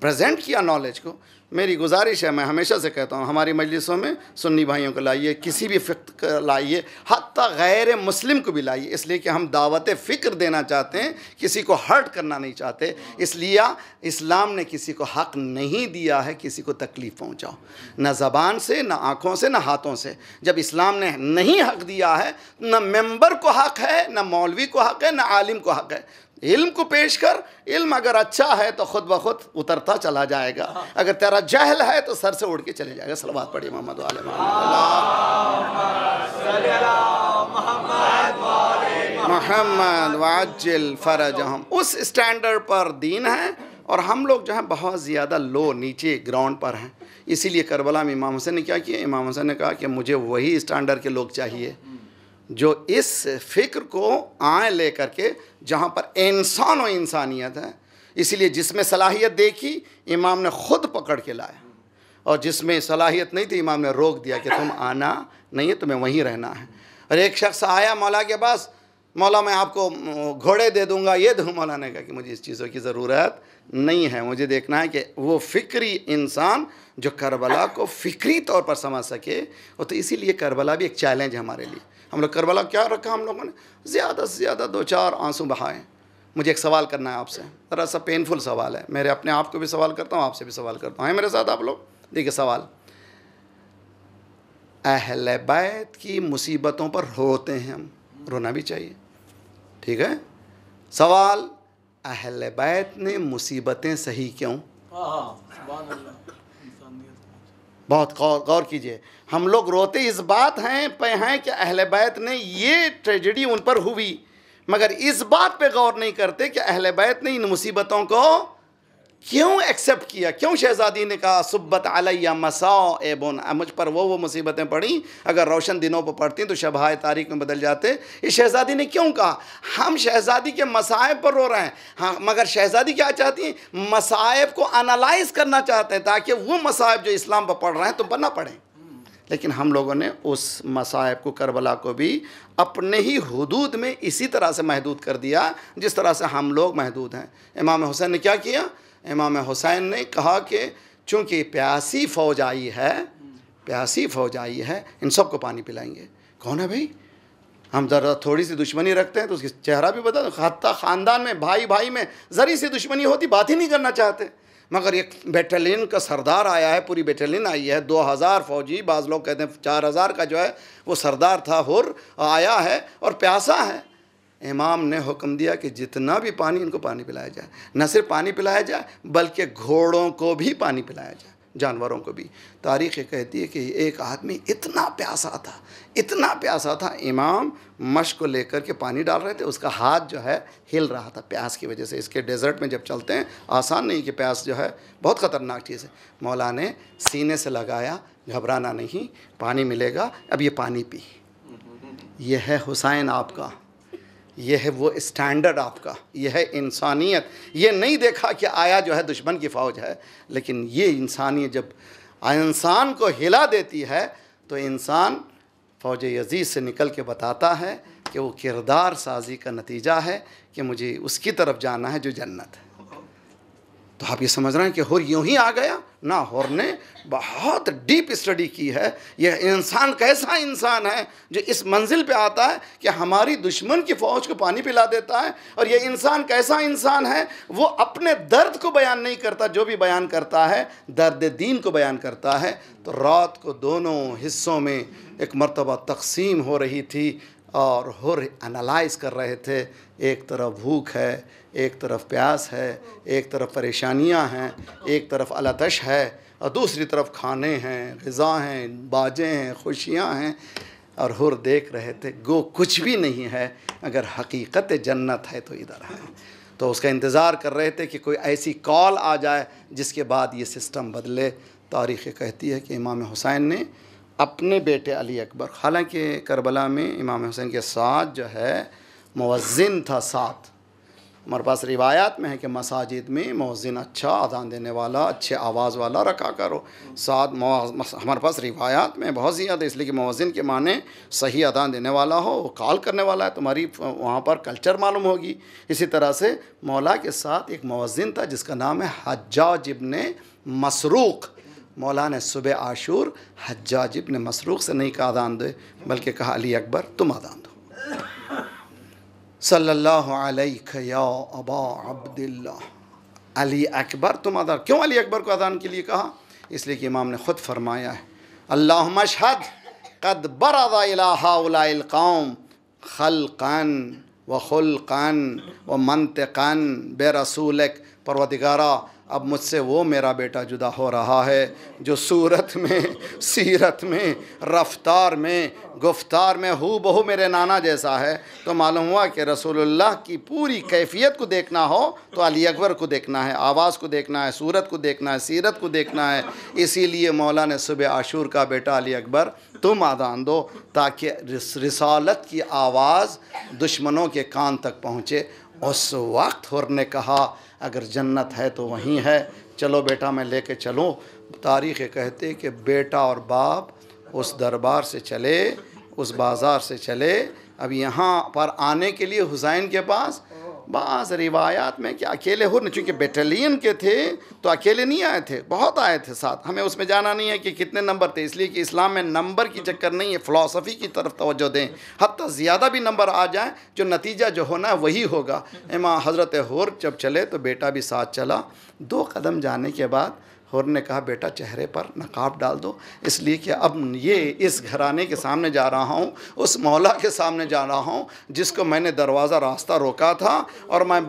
प्रेजेंट किया नॉलेज को। मेरी गुजारिश है, मैं हमेशा से कहता हूँ, हमारी मजलिसों में सुन्नी भाइयों को लाइए, किसी भी फ़िक्र लाइए, हत्ता गैर मुस्लिम को भी लाइए, इसलिए कि हम दावत फ़िक्र देना चाहते हैं, किसी को हर्ट करना नहीं चाहते। इसलिए इस्लाम ने किसी को हक़ नहीं दिया है किसी को तकलीफ़ पहुँचाओ, न ज़बान से, न आँखों से, न हाथों से। जब इस्लाम ने नहीं हक़ दिया है, न मेंबर को हक़ है, न मौलवी को हक़ है, न आलिम को हक़ है। इल्म को पेश कर, इल्म अगर अच्छा है तो खुद ब खुद उतरता चला जाएगा, अगर तेरा जहल है तो सर से उड़ के चले जाएगा। सलवात पढ़िए मोहम्मद वाले मोहम्मद वअज्जिल फ़रज। हम उस स्टैंडर्ड पर दीन है, और हम लोग जो है बहुत ज़्यादा लो, नीचे ग्राउंड पर हैं। इसीलिए करबला में इमाम हुसैन ने क्या किया, इमाम हुसैन ने कहा कि मुझे वही स्टैंडर्ड के लोग चाहिए जो इस फ़िक्र को आए ले करके जहाँ पर इंसान और इंसानियत है। इसीलिए जिसमें सलाहियत देखी इमाम ने ख़ुद पकड़ के लाया, और जिसमें सलाहियत नहीं थी इमाम ने रोक दिया कि तुम आना नहीं है, तुम्हें वहीं रहना है। और एक शख्स आया मौला के पास, मौला मैं आपको घोड़े दे दूँगा, ये दूँ। मौला ने कहा कि मुझे इस चीज़ों की ज़रूरत नहीं है, मुझे देखना है कि वो फ़िक्री इंसान जो करबला को फ़िक्री तौर पर समझ सके। और तो इसीलिए करबला भी एक चैलेंज है हमारे लिए। हम लोग करबला क्या रखा हम लोगों ने, ज़्यादा से ज़्यादा 2-4 आंसू बहाए। मुझे एक सवाल करना है आपसे, ज़रा सा पेनफुल सवाल है, मेरे अपने आप को भी सवाल करता हूँ, आपसे भी सवाल करता हूँ, है मेरे साथ आप लोग। देखिए सवाल, अहले बैत की मुसीबतों पर रोते हैं हम, रोना भी चाहिए, ठीक है। सवाल, अहले बैत ने मुसीबतें सही क्यों। बहुत गौर कीजिए, हम लोग रोते इस बात हैं कि अहले बैत ने ये ट्रेजेडी उन पर हुई, मगर इस बात पे गौर नहीं करते कि अहले बैत ने इन मुसीबतों को क्यों एक्सेप्ट किया, क्यों शहज़ादी ने कहा सुब्बत अलैया मसाइबुन, मुझ पर वो मुसीबतें पड़ी, अगर रोशन दिनों पर पड़ती तो शबाए तारीख में बदल जाते। इस शहज़ादी ने क्यों कहा? हम शहज़ादी के मसाइब पर रो रहे हैं, हाँ, मगर शहज़ादी क्या चाहती है? मसाइब को एनालाइज करना चाहते हैं ताकि वो मसाइब जो इस्लाम पर पड़ रहे हैं तो बना पड़े। लेकिन हम लोगों ने उस मसाइब को, करबला को भी अपने ही हुदूद में इसी तरह से महदूद कर दिया जिस तरह से हम लोग महदूद हैं। इमाम हुसैन ने क्या किया? इमाम हुसैन ने कहा कि चूँकि प्यासी फ़ौज आई है, प्यासी फ़ौज आई है, इन सब को पानी पिलाएंगे। कौन है भाई? हम ज़रा थोड़ी सी दुश्मनी रखते हैं तो उसकी चेहरा भी बता दो। हत्ता ख़ानदान में, भाई भाई में ज़री सी दुश्मनी होती, बात ही नहीं करना चाहते। मगर एक बैटालियन का सरदार आया है, पूरी बैटालियन आई है, 2000 फ़ौजी, बाज़ लोग कहते हैं 4000 का जो है वो सरदार था, हुर आया है और प्यासा है। इमाम ने हुक्म दिया कि जितना भी पानी, इनको पानी पिलाया जाए। न सिर्फ पानी पिलाया जाए बल्कि घोड़ों को भी पानी पिलाया जाए, जानवरों को भी। तारीख़ कहती है कि एक आदमी इतना प्यासा था, इतना प्यासा था, इमाम मश्क को लेकर के पानी डाल रहे थे, उसका हाथ जो है हिल रहा था प्यास की वजह से। इसके डेज़र्ट में जब चलते हैं आसान नहीं कि प्यास जो है बहुत ख़तरनाक चीज़ है। मौला ने सीने से लगाया, घबराना नहीं, पानी मिलेगा, अब ये पानी पी। यह है हुसैन आपका, यह है वो स्टैंडर्ड आपका, यह है इंसानियत। ये नहीं देखा कि आया जो है दुश्मन की फ़ौज है, लेकिन ये इंसानियत जब इंसान को हिला देती है तो इंसान फ़ौज यज़ीद से निकल के बताता है कि वो किरदार साजी का नतीजा है कि मुझे उसकी तरफ जाना है जो जन्नत है। तो आप ये समझ रहे हैं कि हुर यूँ ही आ गया ना? हुर ने बहुत डीप स्टडी की है, यह इंसान कैसा इंसान है जो इस मंजिल पे आता है कि हमारी दुश्मन की फ़ौज को पानी पिला देता है। और यह इंसान कैसा इंसान है, वो अपने दर्द को बयान नहीं करता, जो भी बयान करता है दर्द दीन को बयान करता है। तो रात को दोनों हिस्सों में एक मर्तबा तकसीम हो रही थी और हुर एनालाइज कर रहे थे। एक तरफ भूख है, एक तरफ प्यास है, एक तरफ परेशानियां हैं, एक तरफ अलतश है और दूसरी तरफ खाने हैं, ग़िज़ा हैं, बाजें हैं, खुशियां हैं। और हुर देख रहे थे गो कुछ भी नहीं है, अगर हकीकत जन्नत है तो इधर है। तो उसका इंतज़ार कर रहे थे कि कोई ऐसी कॉल आ जाए जिसके बाद ये सिस्टम बदले। तारीख़ कहती है कि इमाम हुसैन ने अपने बेटे अली अकबर, हालांकि करबला में इमाम हुसैन के साथ जो है मुअज़्ज़िन था, साथ हमारे पास रिवायात में है कि मसाजिद में मुअज़्ज़िन अच्छा अज़ान देने वाला, अच्छे आवाज़ वाला रखा करो साथ। हमारे पास रिवायात में बहुत ज़्यादा, इसलिए कि मुअज़्ज़िन के माने सही अज़ान देने वाला हो, कॉल करने वाला है, तुम्हारी वहाँ पर कल्चर मालूम होगी। इसी तरह से मौला के साथ एक मुअज़्ज़िन था जिसका नाम है हज्जाज इब्न मसरूक़। मौला ने सुबह आशूर हज्जाज इब्न मसरूक़ से नहीं कहा अज़ान दे, बल्कि कहा अली अकबर तुम अज़ान दो। सल्लल्लाहु अलैहि या अबा अब्दिल्लाह, अली अकबर तुम अज़ान। क्यों अली अकबर को अज़ान के लिए कहा? इसलिए कि इमाम ने ख़ुद फरमाया है अल्लाहुम्मा अशहद क़द बरज़ इला हाउलाइल कौम खल्क़न व खुल्क़न व मंतिक़न बेरसूलिक। परवरदिगारा, अब मुझसे वो मेरा बेटा जुदा हो रहा है जो सूरत में, सीरत में, रफ्तार में, गुफ्तार में हू बहू मेरे नाना जैसा है। तो मालूम हुआ कि रसूलुल्लाह की पूरी कैफियत को देखना हो तो अली अकबर को देखना है, आवाज़ को देखना है, सूरत को देखना है, सीरत को देखना है। इसीलिए मौला ने सुबह आशूर का बेटा अली अकबर तुम अज़ान दो, ताकि रिसालत की आवाज़ दुश्मनों के कान तक पहुँचे। उस वक्त हुर ने कहा अगर जन्नत है तो वहीं है, चलो बेटा मैं लेके चलूँ। तारीख़ कहते कि बेटा और बाप उस दरबार से चले, उस बाज़ार से चले। अब यहाँ पर आने के लिए हुसैन के पास बाज़ रिवायात में कि अकेले हुर, चूँकि बैटालियन के थे तो अकेले नहीं आए थे, बहुत आए थे साथ। हमें उसमें जाना नहीं है कि कितने नंबर थे, इसलिए कि इस्लाम में नंबर की चक्कर नहीं है, फ़िलासफ़ी की तरफ तवज्जो दें। हत्ता ज़्यादा भी नंबर आ जाए, जो नतीजा जो होना है वही होगा। इमाम हज़रत हुर जब चले तो बेटा भी साथ चला। 2 कदम जाने के बाद हुर ने कहा बेटा चेहरे पर नकाब डाल दो, इसलिए कि अब ये इस घराने के सामने जा रहा हूँ, उस मौला के सामने जा रहा हूँ जिसको मैंने दरवाज़ा रास्ता रोका था और मैं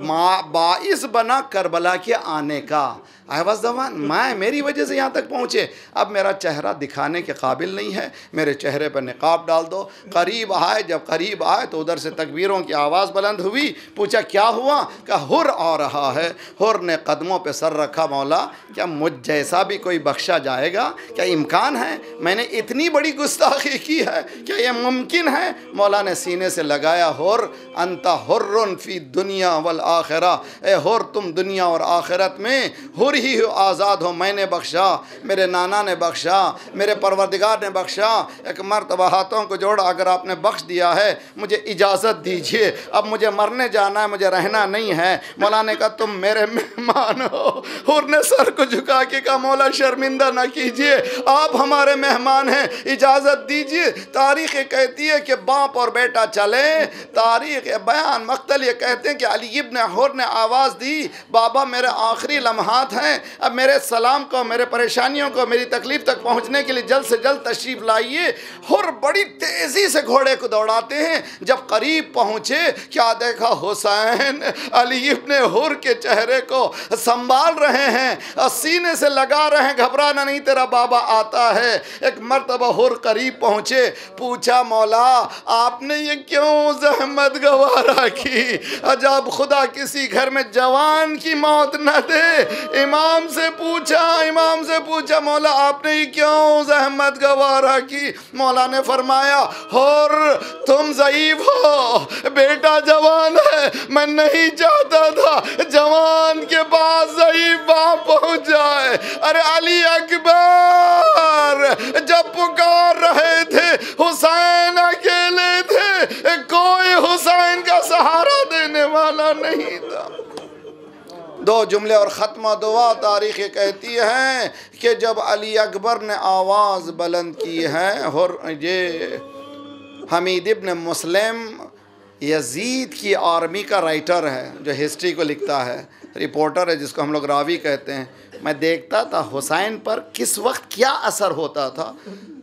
बाइस बना करबला के आने का। आई वॉज द वन, मैं, मेरी वजह से यहाँ तक पहुँचे। अब मेरा चेहरा दिखाने के काबिल नहीं है, मेरे चेहरे पर निकाब डाल दो। करीब आए, जब करीब आए तो उधर से तकबीरों की आवाज़ बुलंद हुई। पूछा क्या हुआ? कहा हुर आ रहा है। हुर ने कदमों पे सर रखा, मौला क्या मुझ जैसा भी कोई बख्शा जाएगा? क्या इम्कान है? मैंने इतनी बड़ी गुस्ताखी की है, क्या यह मुमकिन है? मौला ने सीने से लगाया, हुर अंता हुर्रुन फी दुनिया वल आखिरा, ए हुर तुम दुनिया और आखिरत में हुर ही हो, आज़ाद हो। मैंने बख्शा, मेरे नाना ने बख्शा, मेरे परवरदिगार ने बख्शा। एक मर्तबा हाथों को जोड़ा, अगर आपने बख्श दिया है मुझे इजाज़त दीजिए, अब मुझे मरने जाना है, मुझे रहना नहीं है। मौला ने कहा तुम मेरे मेहमान हो। हुर ने सर को झुका के कहा मौला शर्मिंदा ना कीजिए, आप हमारे मेहमान हैं, इजाज़त दीजिए। तारीख़ कहती है कि बाप और बेटा चले, तारीख़ बयान मख्तल ये कहते हैं कि अली इब्न हुर ने आवाज़ दी, बाबा मेरे आखिरी लम्हात हैं, अब मेरे सलाम को, मेरे परेशानियों को, मेरी तकलीफ़ तक पहुँचने के लिए जल्द से जल्द तशरीफ़ लाइए। हुर बड़ी तेज़ी से घोड़े को दौड़ाते हैं। जब करीब पहुँचे, क्या देखा? हुसैन अली इब्न हुर के चेहरे को संभाल रहे हैं, सीने से लगा रहे हैं, घबराना नहीं तेरा बाबा आता है। एक मर्तबा हुर करीब पहुँचे, पूछा मौला आपने ये क्यों ज़हमत गवारा की? जब खुदा किसी घर में जवान की मौत न दे। इमाम से पूछा मौला आपने ये क्यों ज़हमत गवारा की? मौला ने फरमाया हुर तुम ज़ईफ़ हो, बेटा जवान है, मैं नहीं चाहता था जवान के पास ज़ईफ़ बाप पहुँच जाए। अरे अली अकबर जब पुकार रहे थे, हुसैन अकेले थे, कोई हुसैन का सहारा देने वाला नहीं था। दो जुमले और ख़त्मा दुआ। तारीख़ कहती है कि जब अली अकबर ने आवाज़ बुलंद की है, और ये हमीद इब्न मुस्लिम यजीद की आर्मी का राइटर है, जो हिस्ट्री को लिखता है, रिपोर्टर है, जिसको हम लोग रावी कहते हैं। मैं देखता था हुसैन पर किस वक्त क्या असर होता था।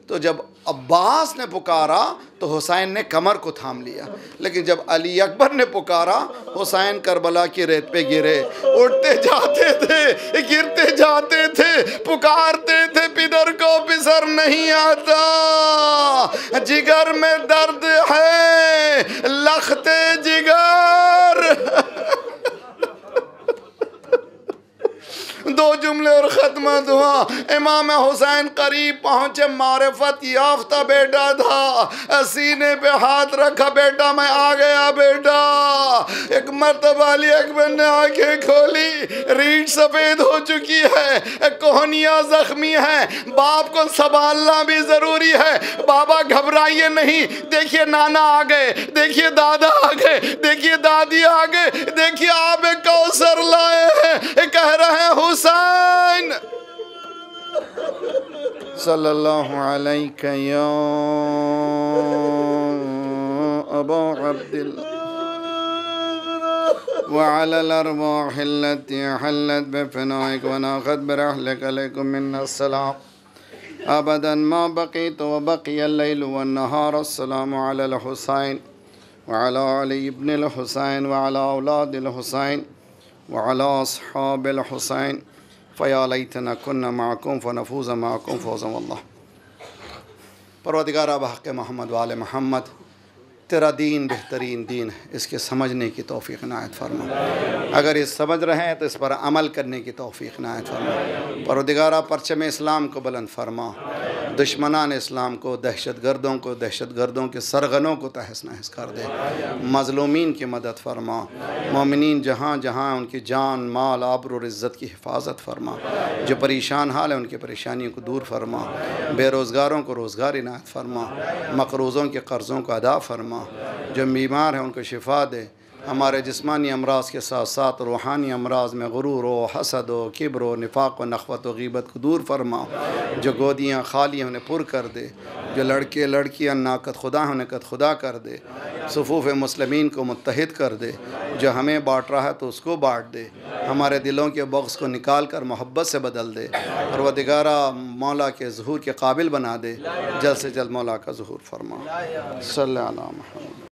तो जब अब्बास ने पुकारा तो हुसैन ने कमर को थाम लिया, लेकिन जब अली अकबर ने पुकारा, हुसैन करबला की रेत पे गिरे, उठते जाते थे, गिरते जाते थे, पुकारते थे पिदर को पिसर नहीं आता, जिगर में दर्द है लखते जिगर। दो जुमले और ख़त्मा दुआ। इमाम हुसैन करीब पहुँचे, मारिफत याफ्ता बेटा था, सीने पे हाथ रखा, बेटा मैं आ गया बेटा। एक मर्तबा अली अकबर ने आंखें खोली, रीढ़ सफ़ेद हो चुकी है, कोहनियाँ ज़ख्मी हैं, बाप को संभालना भी ज़रूरी है। बाबा घबराइए नहीं, देखिए नाना आ गए, देखिए दादा आ गए, देखिए दादी आ गए, देखिए आप एक कौसर लाए हैं, कह रहे हैं हुसैन सल्लल्लाहु अलैहि या अबू अब्दिल्लाह व अलल अरवाह अल्लती हल्लत बिफनाइक व नाखत बिरहलिक अलैकुम मिन्नस्सलाम अबदन मा बक़ीत व बक़ियल लैल व नहार। अस्सलामु अलल हुसैन व अला अली इब्निल हुसैन व अला औलादिल हुसैन व अला अस्हाबिल हुसैन फ़या लैतना कुन्ना माकुम फ़नफ़ूज़ माकुम फ़ौज़न वल्लाह। परवरदिगार बहक़ मोहम्मद वाले मोहम्मद, तेरा दीन बेहतरीन दीन है, इसके समझने की तौफ़ीक़ इनायत फरमा। अगर ये समझ रहे हैं तो इस पर अमल करने की तौफ़ीक़ इनायत फरमा। परवरदिगार परचम इस्लाम को बुलंद फरमा, दुश्मनान इस्लाम को, दहशतगर्दों के सरगनों को तहस नहस कर दे। मज़लूमीन की मदद फरमा, मोमिनीन जहाँ जहाँ उनकी जान माल आबरू और इज़्ज़त की हिफाजत फरमा। जो परेशान हाल है उनकी परेशानियों को दूर फरमा, बेरोज़गारों को रोज़गार इनायत फरमा, मक़रूज़ों के कर्ज़ों को अदा फरमा, जो बीमार हैं उनको शिफा दे। हमारे जिस्मानी अमराज के साथ साथ रूहानी अमराज में गुरूर व हसद व किब्र व निफाक़ व नख़वत व ग़ीबत को दूर फरमा। जो गोदियाँ खाली हैं उन्हें पुर कर दे, जो लड़के लड़कियाँ नाकत खुदा हैं उन्हें कद खुदा कर दे, सुफ़ूफ़ मुस्लिमीन को मुत्तहिद कर दे। जो हमें बाँट रहा है तो उसको बाँट दे, हमारे दिलों के बग़्ज़ को निकाल कर मोहब्बत से बदल दे। परवरदिगारा मौला के ज़ुहूर के काबिल बना दे, जल्द से जल्द मौला का ज़ुहूर फरमा। सल्लल्लाहु अलैहि वसल्लम।